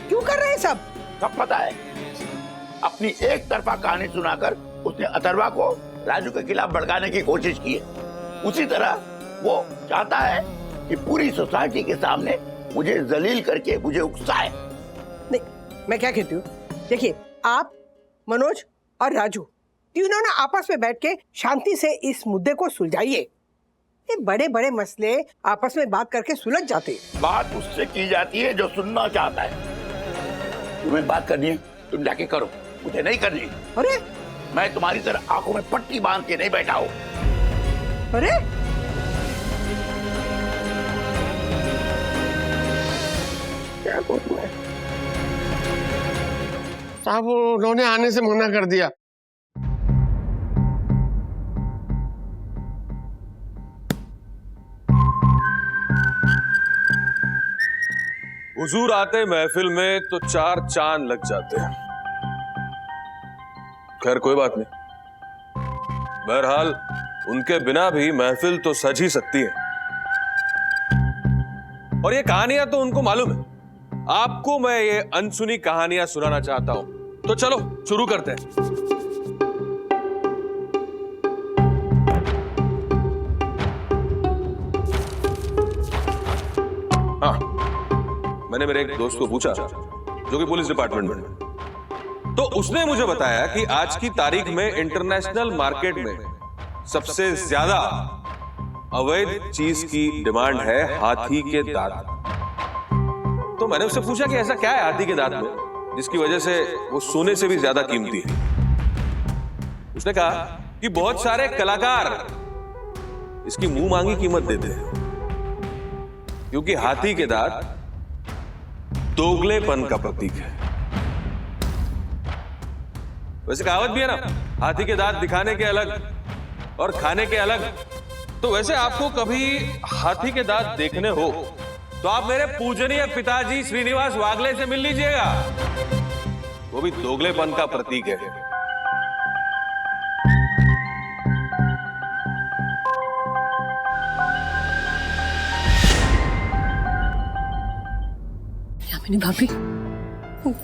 क्यों कर रहे हैं सब? सब पता है। अपनी एक तरफा कहानी सुनाकर उसने अथर्वा को राजू के खिलाफ भड़काने की कोशिश की है। उसी तरह वो चाहता है कि पूरी सोसाइटी के सामने मुझे जलील करके मुझे उकसाए। नहीं, मैं क्या कहती हूँ, देखिए आप, मनोज और राजू तीनों ना आपस में बैठ के शांति से इस मुद्दे को सुलझाइए। ये बड़े बड़े मसले आपस में बात करके सुलझ जाते हैं। बात उससे की जाती है जो सुनना चाहता है। तुम्हें बात करनी है, तुम जाके करो, मुझे नहीं करनी। अरे मैं तुम्हारी तरह आंखों में पट्टी बांध के नहीं बैठा हूँ। अरे क्या बोलूं मैं? साहब उन्होंने आने से मना कर दिया। हुजूर आते महफिल में तो 4 चांद लग जाते हैं। खैर कोई बात नहीं, बहरहाल उनके बिना भी महफिल तो सज ही सकती है। और ये कहानियां तो उनको मालूम है। आपको मैं ये अनसुनी कहानियां सुनाना चाहता हूं, तो चलो शुरू करते हैं। हाँ, मैंने मेरे एक दोस्त को पूछा जो कि पुलिस डिपार्टमेंट में, तो उसने मुझे बताया कि आज की तारीख में इंटरनेशनल मार्केट में सबसे ज्यादा अवैध चीज की डिमांड है हाथी के दांत। तो मैंने उससे पूछा कि ऐसा क्या है हाथी के दांत में जिसकी वजह से वो सोने से भी ज्यादा कीमती है। उसने कहा कि बहुत सारे कलाकार इसकी मुंह मांगी कीमत देते हैं, क्योंकि हाथी के दांत दोगलेपन का प्रतीक है। वैसे कहावत भी है ना, हाथी के दांत दिखाने के अलग और खाने के अलग। तो वैसे आपको कभी हाथी के दांत देखने हो तो आप मेरे पूजनीय पिताजी श्रीनिवास वागले से मिल लीजिएगा, वो भी दोगलेपन का प्रतीक है। यामिनी भाभी,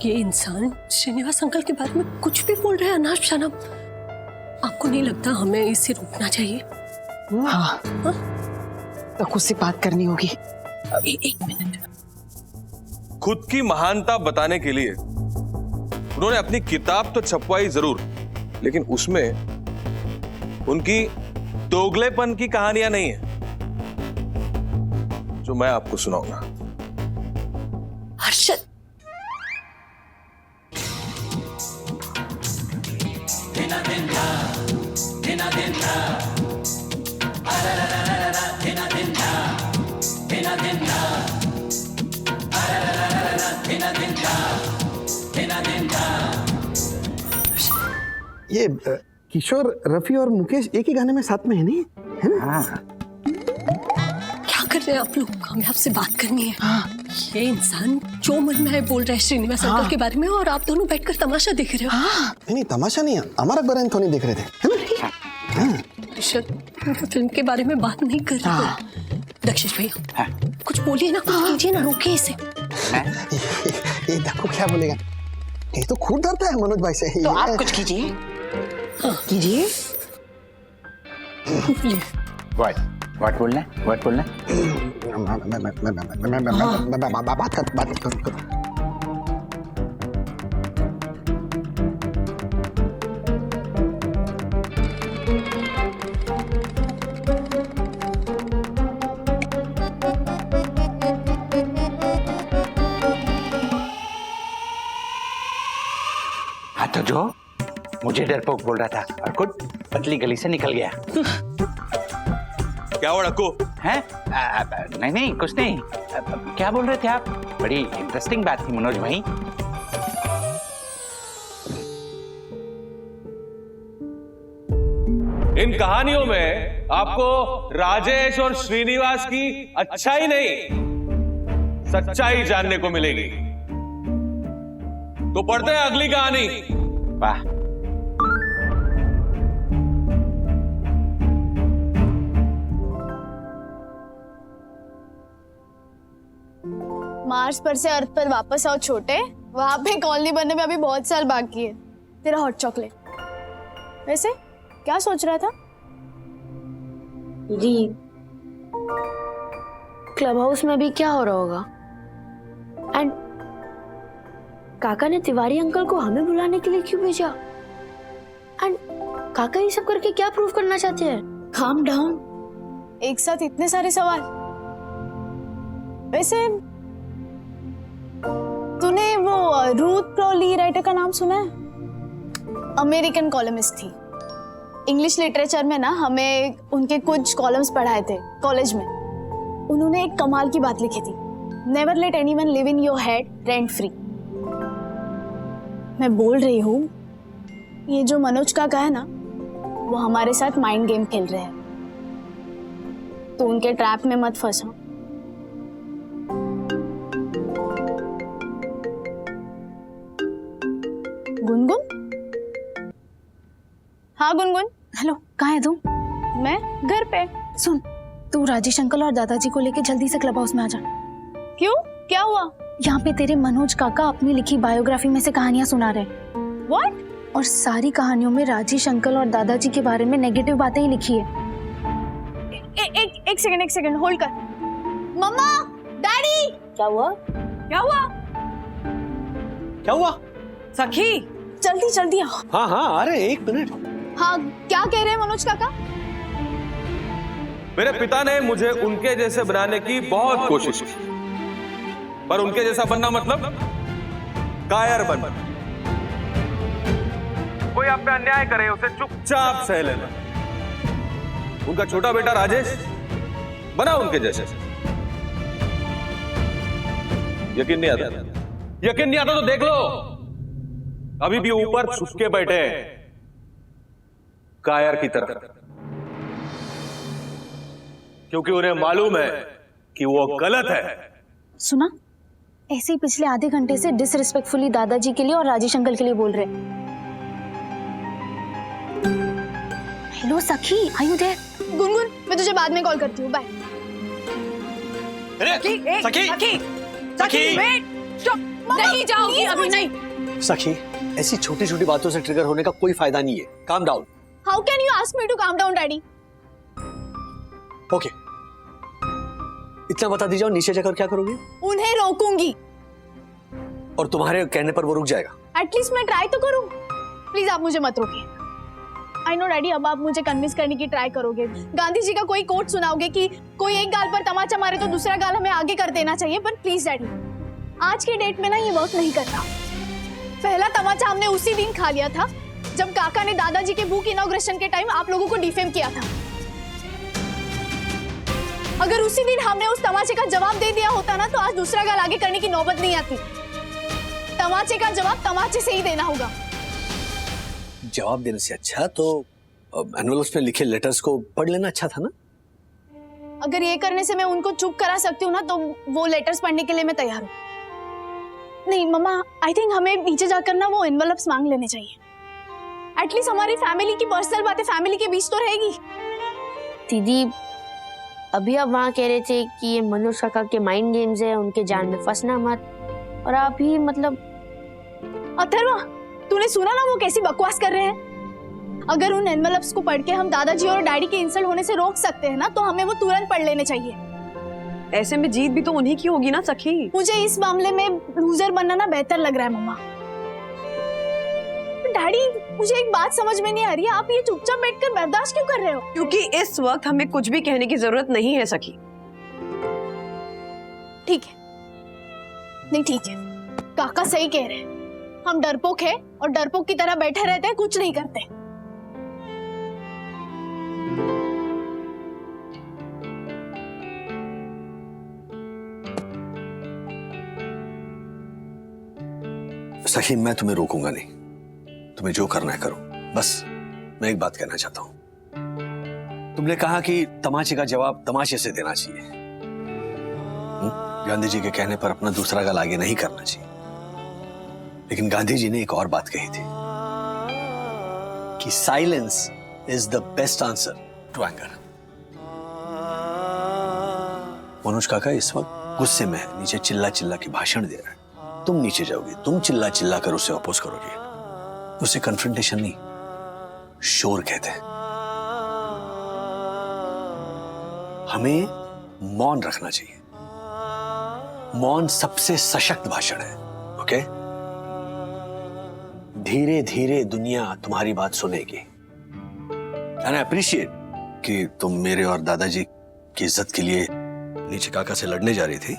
ये इंसान श्रीनिवास अंकल के बारे में कुछ भी बोल रहे हैं अनाप शनाप। आपको नहीं लगता हमें इसे रोकना चाहिए? हाँ, तो कुछ से बात करनी होगी। एक मिनट। खुद की महानता बताने के लिए उन्होंने अपनी किताब तो छपवाई जरूर, लेकिन उसमें उनकी दोगलेपन की कहानियां नहीं है जो मैं आपको सुनाऊंगा। हर्षद, ये किशोर, रफी और मुकेश एक ही गाने में साथ में है नहीं? है ना? हाँ। क्या कर रहे हैं आप लोग? हमें आपसे बात करनी है। ये इंसान जो मन में है बोल रहा है श्रीनिवास अंकल के बारे में, और आप दोनों बैठकर तमाशा देख रहे हो। नहीं तमाशा नहीं, अमर अकबर एंड थोनी देख रहे थे, है ना? हर्षद, मैं फिल्म के बारे में बात नहीं कर रही हूँ। दक्षिश भैया, कुछ बोलिए ना, कुछ कीजिए ना, रोकिए इसे। ये देखो क्या बोलेगा, ये तो खूब डरता है मनोज भाई से। तो आप कुछ कीजिए। कीजिए। व्हाट बोलना है? व्हाट बोलना है? बात कर। समझो, मुझे डरपोक बोल रहा था और खुद पतली गली से निकल गया। क्या हुआ डक्कू? हैं? नहीं नहीं कुछ नहीं। क्या बोल रहे थे आप? बड़ी इंटरेस्टिंग बात थी मनोज भाई। इन कहानियों में आपको राजेश और श्रीनिवास की अच्छाई नहीं, सच्चाई जानने को मिलेगी। तो पढ़ते हैं अगली कहानी। वाह, मार्स पर से अर्थ पर वापस आओ छोटे, वहां पे कॉलोनी बनने में अभी बहुत साल बाकी है। तेरा हॉट चॉकलेट। वैसे क्या सोच रहा था? जी, क्लब हाउस में भी क्या हो रहा होगा? एंड काका ने तिवारी अंकल को हमें बुलाने के लिए क्यों भेजा? एंड काका ये सब करके क्या प्रूव करना चाहते हैं? काम डाउन, एक साथ इतने सारे सवाल। वैसे तूने वो रूथ क्राउली राइटर का नाम सुना है? अमेरिकन कॉलमिस्ट थी। इंग्लिश लिटरेचर में ना हमें उनके कुछ कॉलम्स पढ़ाए थे कॉलेज में। उन्होंने एक कमाल की बात लिखी थी, never let anyone live in your head rent free. मैं बोल रही हूँ ये जो मनोज काका है ना, वो हमारे साथ माइंड गेम खेल रहे हैं। तो उनके ट्रैप में मत फंसो। गुनगुन? हाँ गुनगुन। हेलो, कहाँ है तू? मैं घर पे। सुन, तू राजेश अंकल और दादाजी को लेके जल्दी से क्लब हाउस में आ जा। क्यों, क्या हुआ? यहाँ पे तेरे मनोज काका अपनी लिखी बायोग्राफी में से कहानियां सुना रहे। What? और सारी कहानियों में राजेश अंकल और दादाजी के बारे में नेगेटिव बातें ही लिखी है। एक सेकंड होल्ड कर। मम्मा, डैडी। क्या हुआ? क्या हुआ? क्या हुआ? सखी, जल्दी आओ। हाँ हाँ आ रहे हैं, 1 मिनट। हाँ, क्या कह रहे हैं मनोज काका? मेरे पिता ने मुझे उनके जैसे बनाने की बहुत कोशिश की, पर उनके जैसा बनना मतलब कायर बनना। कोई आप पे अन्याय करे उसे चुपचाप सह लेना। उनका छोटा बेटा राजेश बना उनके जैसे। यकीन नहीं आता तो देख लो, अभी भी ऊपर छुप के बैठे हैं कायर की तरह, क्योंकि उन्हें मालूम है कि वो गलत है। सुना, ऐसे ही पिछले आधे घंटे से डिसरिस्पेक्टफुली दादाजी के लिए और राजेश अंकल के लिए बोल रहे। हेलो सखी, आर यू देयर? गुनगुन, मैं तुझे बाद में कॉल करती हूँ, बाय। सखी, वेट, नहीं जाओगी अभी नहीं। सखी, ऐसी छोटी छोटी बातों से ट्रिगर होने का कोई फायदा नहीं है। Calm down. How can you ask me to calm down daddy? Okay, इतना बता दीजिए, नीचे जाकर क्या करोगे? उन्हें रोकूंगी। और तुम्हारे कहने पर वो रुक जाएगा? एटलीस्ट मैं ट्राई तो करूं। प्लीज आप मुझे मत रोकिए। आई नो डैडी, अब आप मुझे कन्विंस करने की ट्राई करोगे। गांधी जी का कोई कोट सुनाओगे कि कोई एक गाल पर तमाचा मारे तो दूसरा गाल हमें आगे कर देना चाहिए। पर प्लीज डैडी, आज के डेट में ना ये वर्क नहीं करता। पहला तमाचा हमने उसी दिन खा लिया था जब काका ने दादाजी के बुक इनॉग्रेशन के टाइम आप लोगों को डिफेम किया था। अगर उसी दिन हमने उस तमाचे का जवाब दे दिया होता ना, तो आज दूसरा गाल आगे करने की नौबत नहीं आती। तमाचे का जवाब तमाचे से ही देना होगा। जवाब देने से अच्छा तो एनवेलप्स में लिखे लेटर्स को पढ़ लेना अच्छा था ना? अगर ये करने से मैं उनको चुप करा सकती हूँ ना, तो वो लेटर्स पढ़ने के लिए मैं तैयार हूँ। नहीं मम्मा, आई थिंक हमें नीचे जाकर ना वो एनवेलप्स मांग लेने चाहिए। एटलीस्ट हमारी फैमिली की पर्सनल बातें फैमिली के बीच तो रहेगी। दीदी, अभी आप वहाँ कह रहे थे कि ये मनोज काका के माइंड गेम्स है, उनके जाल में फंसना मत, और आप ही मतलब। अथर्वा, तूने सुना ना वो कैसी बकवास कर रहे हैं? अगर उन एनवेलप्स को पढ़ के हम दादाजी और डैडी के इंसल्ट होने से रोक सकते हैं ना, तो हमें वो तुरंत पढ़ लेने चाहिए। ऐसे में जीत भी तो उन्हीं की होगी ना सखी। मुझे इस मामले में लूजर बनना ना बेहतर लग रहा है मम्मा। डैडी, मुझे एक बात समझ में नहीं आ रही है, आप ये चुपचाप बैठकर बर्दाश्त क्यों कर रहे हो? क्योंकि इस वक्त हमें कुछ भी कहने की जरूरत नहीं है सखी। ठीक है, नहीं ठीक है, काका सही कह रहे हैं। हम डरपोक है और डरपोक की तरह बैठे रहते हैं, कुछ नहीं करते। सही, मैं तुम्हें रोकूंगा नहीं, तुम्हें जो करना है करो। बस मैं एक बात कहना चाहता हूं। तुमने कहा कि तमाचे का जवाब तमाचे से देना चाहिए। गांधी जी के कहने पर अपना दूसरा गल आगे नहीं करना चाहिए। लेकिन गांधी जी ने एक और बात कही थी कि silence is the best answer to anger. Manoj काका इस वक्त गुस्से में है, नीचे चिल्ला चिल्ला के भाषण दे रहा है। तुम नीचे जाओगे, तुम चिल्ला चिल्ला कर उसे अपोज करोगे। उसे कन्फ्रंटेशन नहीं, शोर कहते हैं। हमें मौन रखना चाहिए। मौन सबसे सशक्त भाषण है। ओके, धीरे धीरे दुनिया तुम्हारी बात सुनेगी। एंड आई अप्रिशिएट कि तुम मेरे और दादाजी की इज्जत के लिए नीचे काका से लड़ने जा रही थी।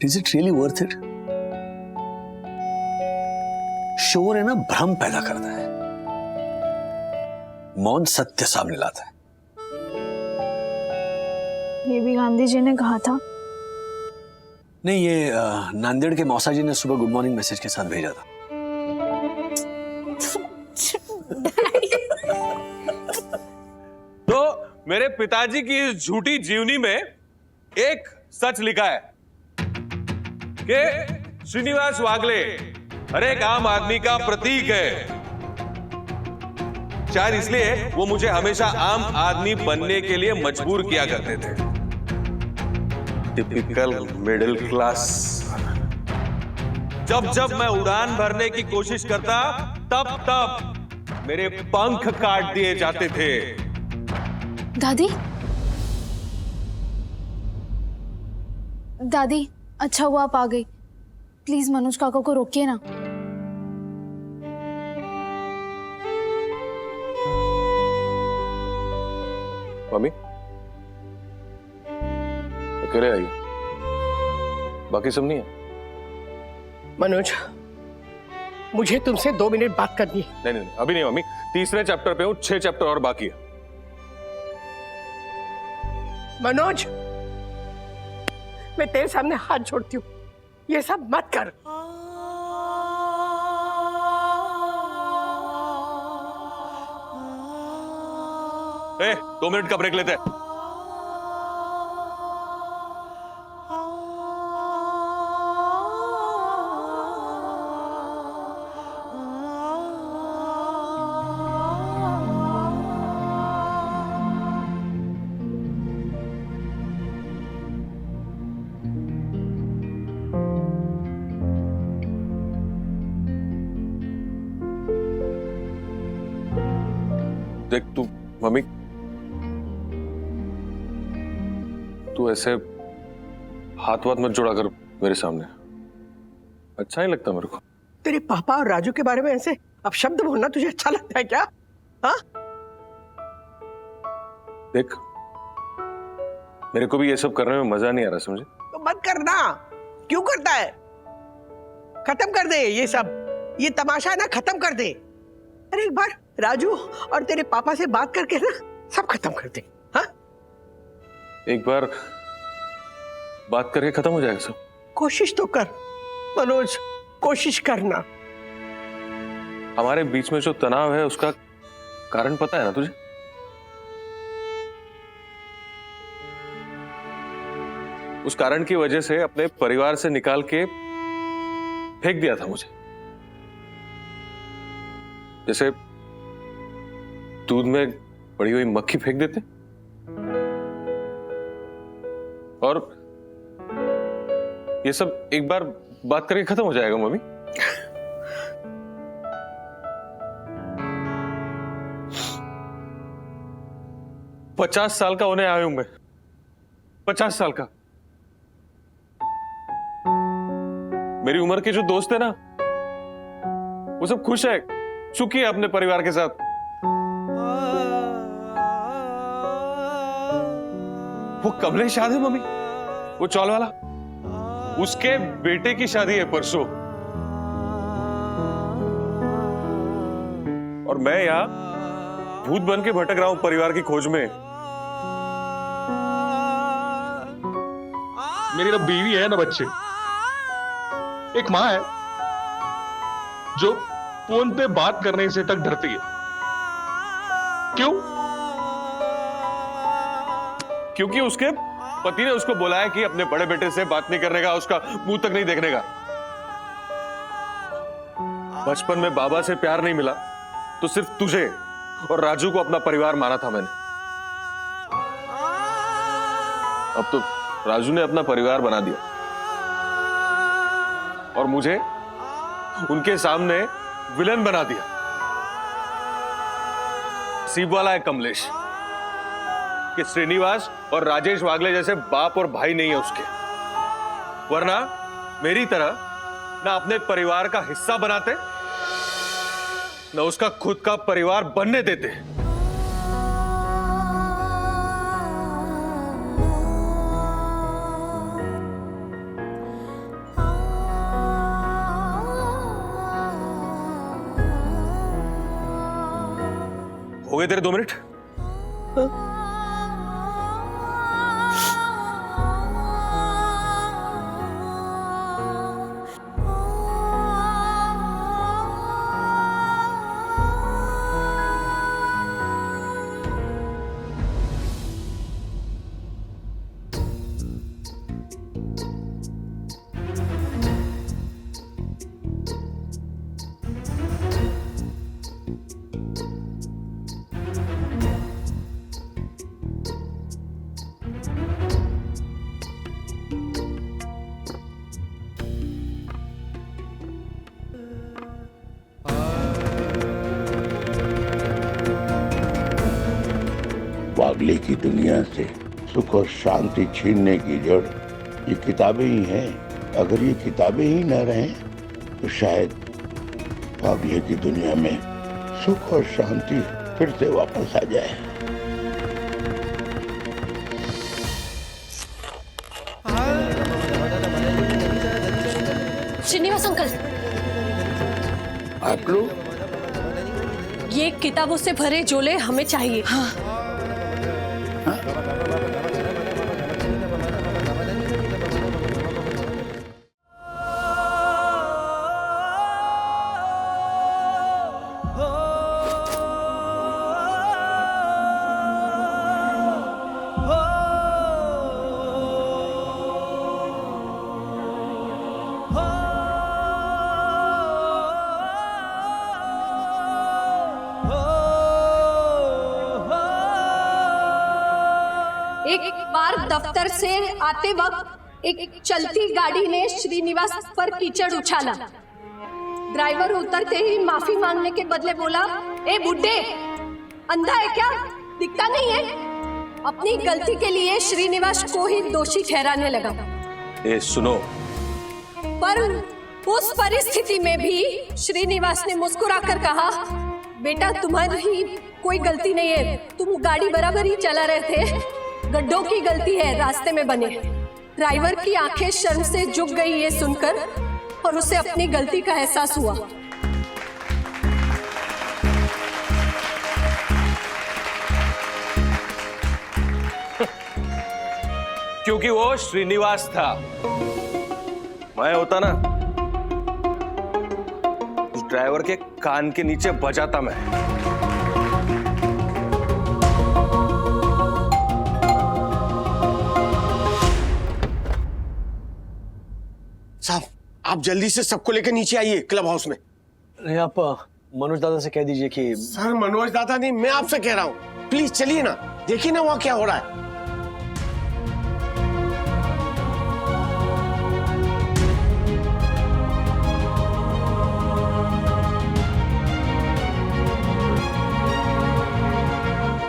Is it really worth it? शोर है ना, भ्रम पैदा करता है। मौन सत्य सामने लाता है। ये भी गांधी जी ने कहा था। नहीं, ये नांदेड़ के मौसा जी ने सुबह गुड मॉर्निंग मैसेज के साथ भेजा था। तो मेरे पिताजी की इस झूठी जीवनी में एक सच लिखा है कि श्रीनिवास वागले हर एक आम आदमी का प्रतीक है। शायद इसलिए वो मुझे हमेशा आम आदमी बनने के लिए मजबूर किया करते थे। Typical middle class. जब जब मैं उड़ान भरने की कोशिश करता, तब तब मेरे पंख काट दिए जाते थे। दादी, दादी, अच्छा हुआ आप आ गई। प्लीज मनोज काका को रोकिए ना। मम्मी अकेले आइए, बाकी सब नहीं है। मनोज, मुझे तुमसे 2 मिनट बात करनी है। नहीं नहीं, अभी नहीं मम्मी, तीसरे चैप्टर पे हूं, 6 चैप्टर और बाकी है। मनोज, मैं तेरे सामने हाथ जोड़ती हूँ, ये सब मत कर। ए, 2 मिनट का ब्रेक लेते हैं। देख तू मम्मी, तू ऐसे हाथ वाथ मत जोड़ा कर मेरे सामने, अच्छा नहीं लगता मेरे को। तेरे पापा और राजू के बारे में ऐसे अपशब्द बोलना तुझे अच्छा लगता है क्या? हाँ? देख, मेरे को भी ये सब करने में मजा नहीं आ रहा, समझे? तो मत करना। क्यों करता है? खत्म कर दे ये सब, ये तमाशा ना खत्म कर दे। अरे एक बार राजू और तेरे पापा से बात करके ना सब खत्म कर दे। हाँ? एक बार बात करके खत्म हो जाएगा सब। कोशिश तो कर मनोज, कोशिश करना। हमारे बीच में जो तनाव है उसका कारण पता है ना तुझे? उस कारण की वजह से अपने परिवार से निकाल के फेंक दिया था मुझे, जैसे दूध में पड़ी हुई मक्खी फेंक देते। और ये सब एक बार बात करके खत्म हो जाएगा मम्मी। पचास साल का होने आया हूं मैं, 50 साल का। मेरी उम्र के जो दोस्त है ना, वो सब खुश है, सुखी है अपने परिवार के साथ। वो कमलेश शादी है मम्मी, वो चौल वाला, उसके बेटे की शादी है परसों। और मैं यहाँ भूत बन के भटक रहा हूं परिवार की खोज में। मेरी ना बीवी है ना बच्चे, एक माँ है जो फोन पे बात करने से तक डरती है। क्यों? क्योंकि उसके पति ने उसको बोला है कि अपने बड़े बेटे से बात नहीं करने का, उसका मुंह तक नहीं देखने का। बचपन में बाबा से प्यार नहीं मिला तो सिर्फ तुझे और राजू को अपना परिवार माना था मैंने। अब तो राजू ने अपना परिवार बना दिया और मुझे उनके सामने विलन बना दिया। सीब वाला है कमलेश कि श्रीनिवास और राजेश वागले जैसे बाप और भाई नहीं है उसके, वरना मेरी तरह ना अपने परिवार का हिस्सा बनाते ना उसका खुद का परिवार बनने देते। हो गए तेरे 2 मिनट? वागले की दुनिया से सुख और शांति छीनने की जड़ ये किताबें ही हैं। अगर ये किताबें ही न रहें तो शायद वागले की दुनिया में सुख और शांति फिर से वापस आ जाए। श्रीनिवास अंकल, आप लोग ये किताबों से भरे झोले हमें चाहिए। हाँ। एक बार दफ्तर से आते वक्त एक चलती गाड़ी ने श्रीनिवास पर कीचड़ उछाला। ड्राइवर उतरते ही माफी मांगने के बदले बोला, ए बुड्ढे, अंधा है क्या, दिखता नहीं है? अपनी गलती के लिए श्रीनिवास को ही दोषी ठहराने लगा। ए सुनो, पर उस परिस्थिति में भी श्रीनिवास ने मुस्कुराकर कहा, बेटा तुम्हारी कोई गलती नहीं है, तुम गाड़ी बराबर ही चला रहे थे, गड्ढों की गलती है, रास्ते में बने। ड्राइवर की आंखें शर्म से झुक गई ये सुनकर और उसे अपनी गलती का एहसास हुआ। क्योंकि वो श्रीनिवास था। मैं होता ना, उस ड्राइवर के कान के नीचे बजाता मैं। साहब, आप जल्दी से सबको लेकर नीचे आइए क्लब हाउस में। नहीं, आप मनोज दादा से कह दीजिए कि सर, मनोज दादा नहीं, मैं आपसे कह रहा हूँ, प्लीज चलिए ना, देखिए ना वहाँ क्या हो रहा है।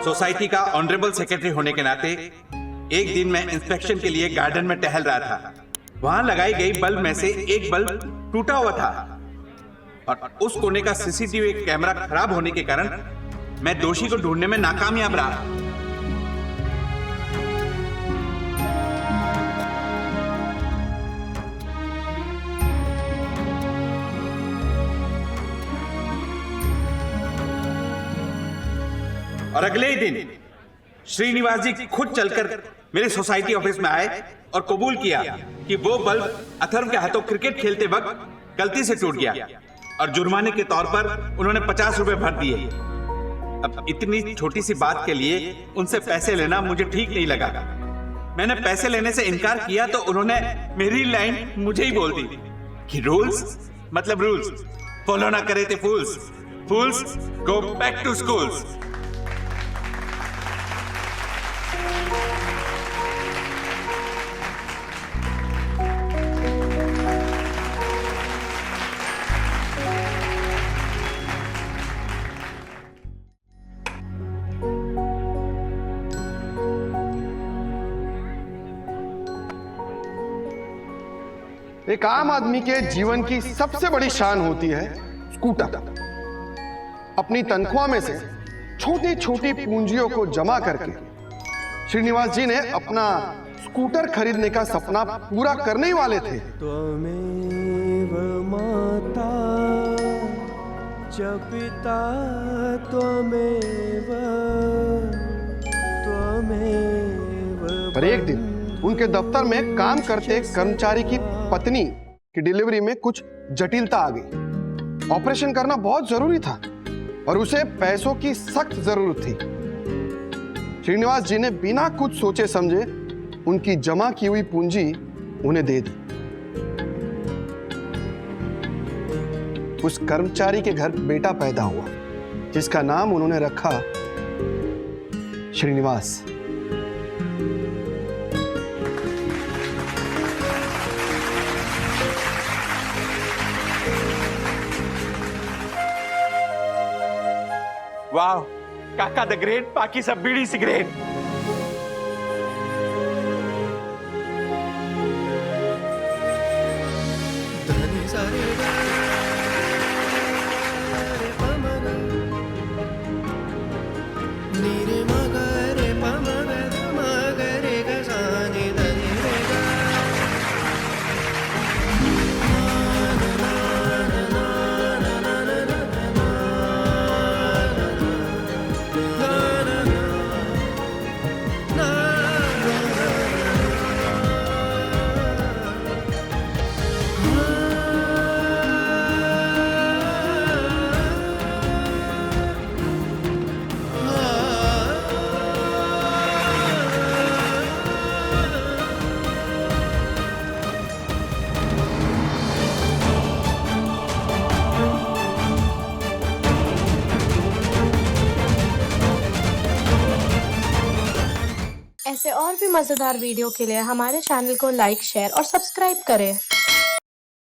सोसाइटी का ऑनरेबल सेक्रेटरी होने के नाते एक दिन मैं इंस्पेक्शन के लिए गार्डन में टहल रहा था। वहां लगाई गई बल्ब में से एक बल्ब टूटा हुआ था और उस कोने का सीसीटीवी कैमरा खराब होने के कारण मैं दोषी को ढूंढने में नाकामयाब रहा। और अगले ही दिन श्रीनिवास जी खुद चलकर मेरे सोसाइटी ऑफिस में आए और कबूल किया कि वो बल्ब अथर्व के हाथों क्रिकेट खेलते वक्त गलती से टूट गया और जुर्माने के तौर पर उन्होंने 50 रुपए भर दिए। अब इतनी छोटी सी बात के लिए उनसे पैसे लेना मुझे ठीक नहीं लगा। मैंने पैसे लेने से इनकार किया तो उन्होंने मेरी लाइन मुझे ही बोल दी कि रूल्स मतलब रूल्स, फॉलो ना करे थे फूल्स, फूल्स गो बैक टू स्कूल्स। एक आम आदमी के जीवन की सबसे बड़ी शान होती है स्कूटर। अपनी तनख्वाह में से छोटी छोटी पूंजियों को जमा करके श्रीनिवास जी ने अपना स्कूटर खरीदने का सपना पूरा करने ही वाले थे। त्वमेव माता च पिता त्वमेव पर एक दिन उनके दफ्तर में काम करते एक कर्मचारी की पत्नी की डिलीवरी में कुछ जटिलता आ गई। ऑपरेशन करना बहुत जरूरी था और उसे पैसों की सख्त जरूरत थी। श्रीनिवास जी ने बिना कुछ सोचे समझे उनकी जमा की हुई पूंजी उन्हें दे दी। उस कर्मचारी के घर बेटा पैदा हुआ जिसका नाम उन्होंने रखा श्रीनिवास। वाह, काका द ग्रेट, बाकी सब बीड़ी सिगरेट। ऐसे और भी मजेदार वीडियो के लिए हमारे चैनल को लाइक, शेयर और सब्सक्राइब करें।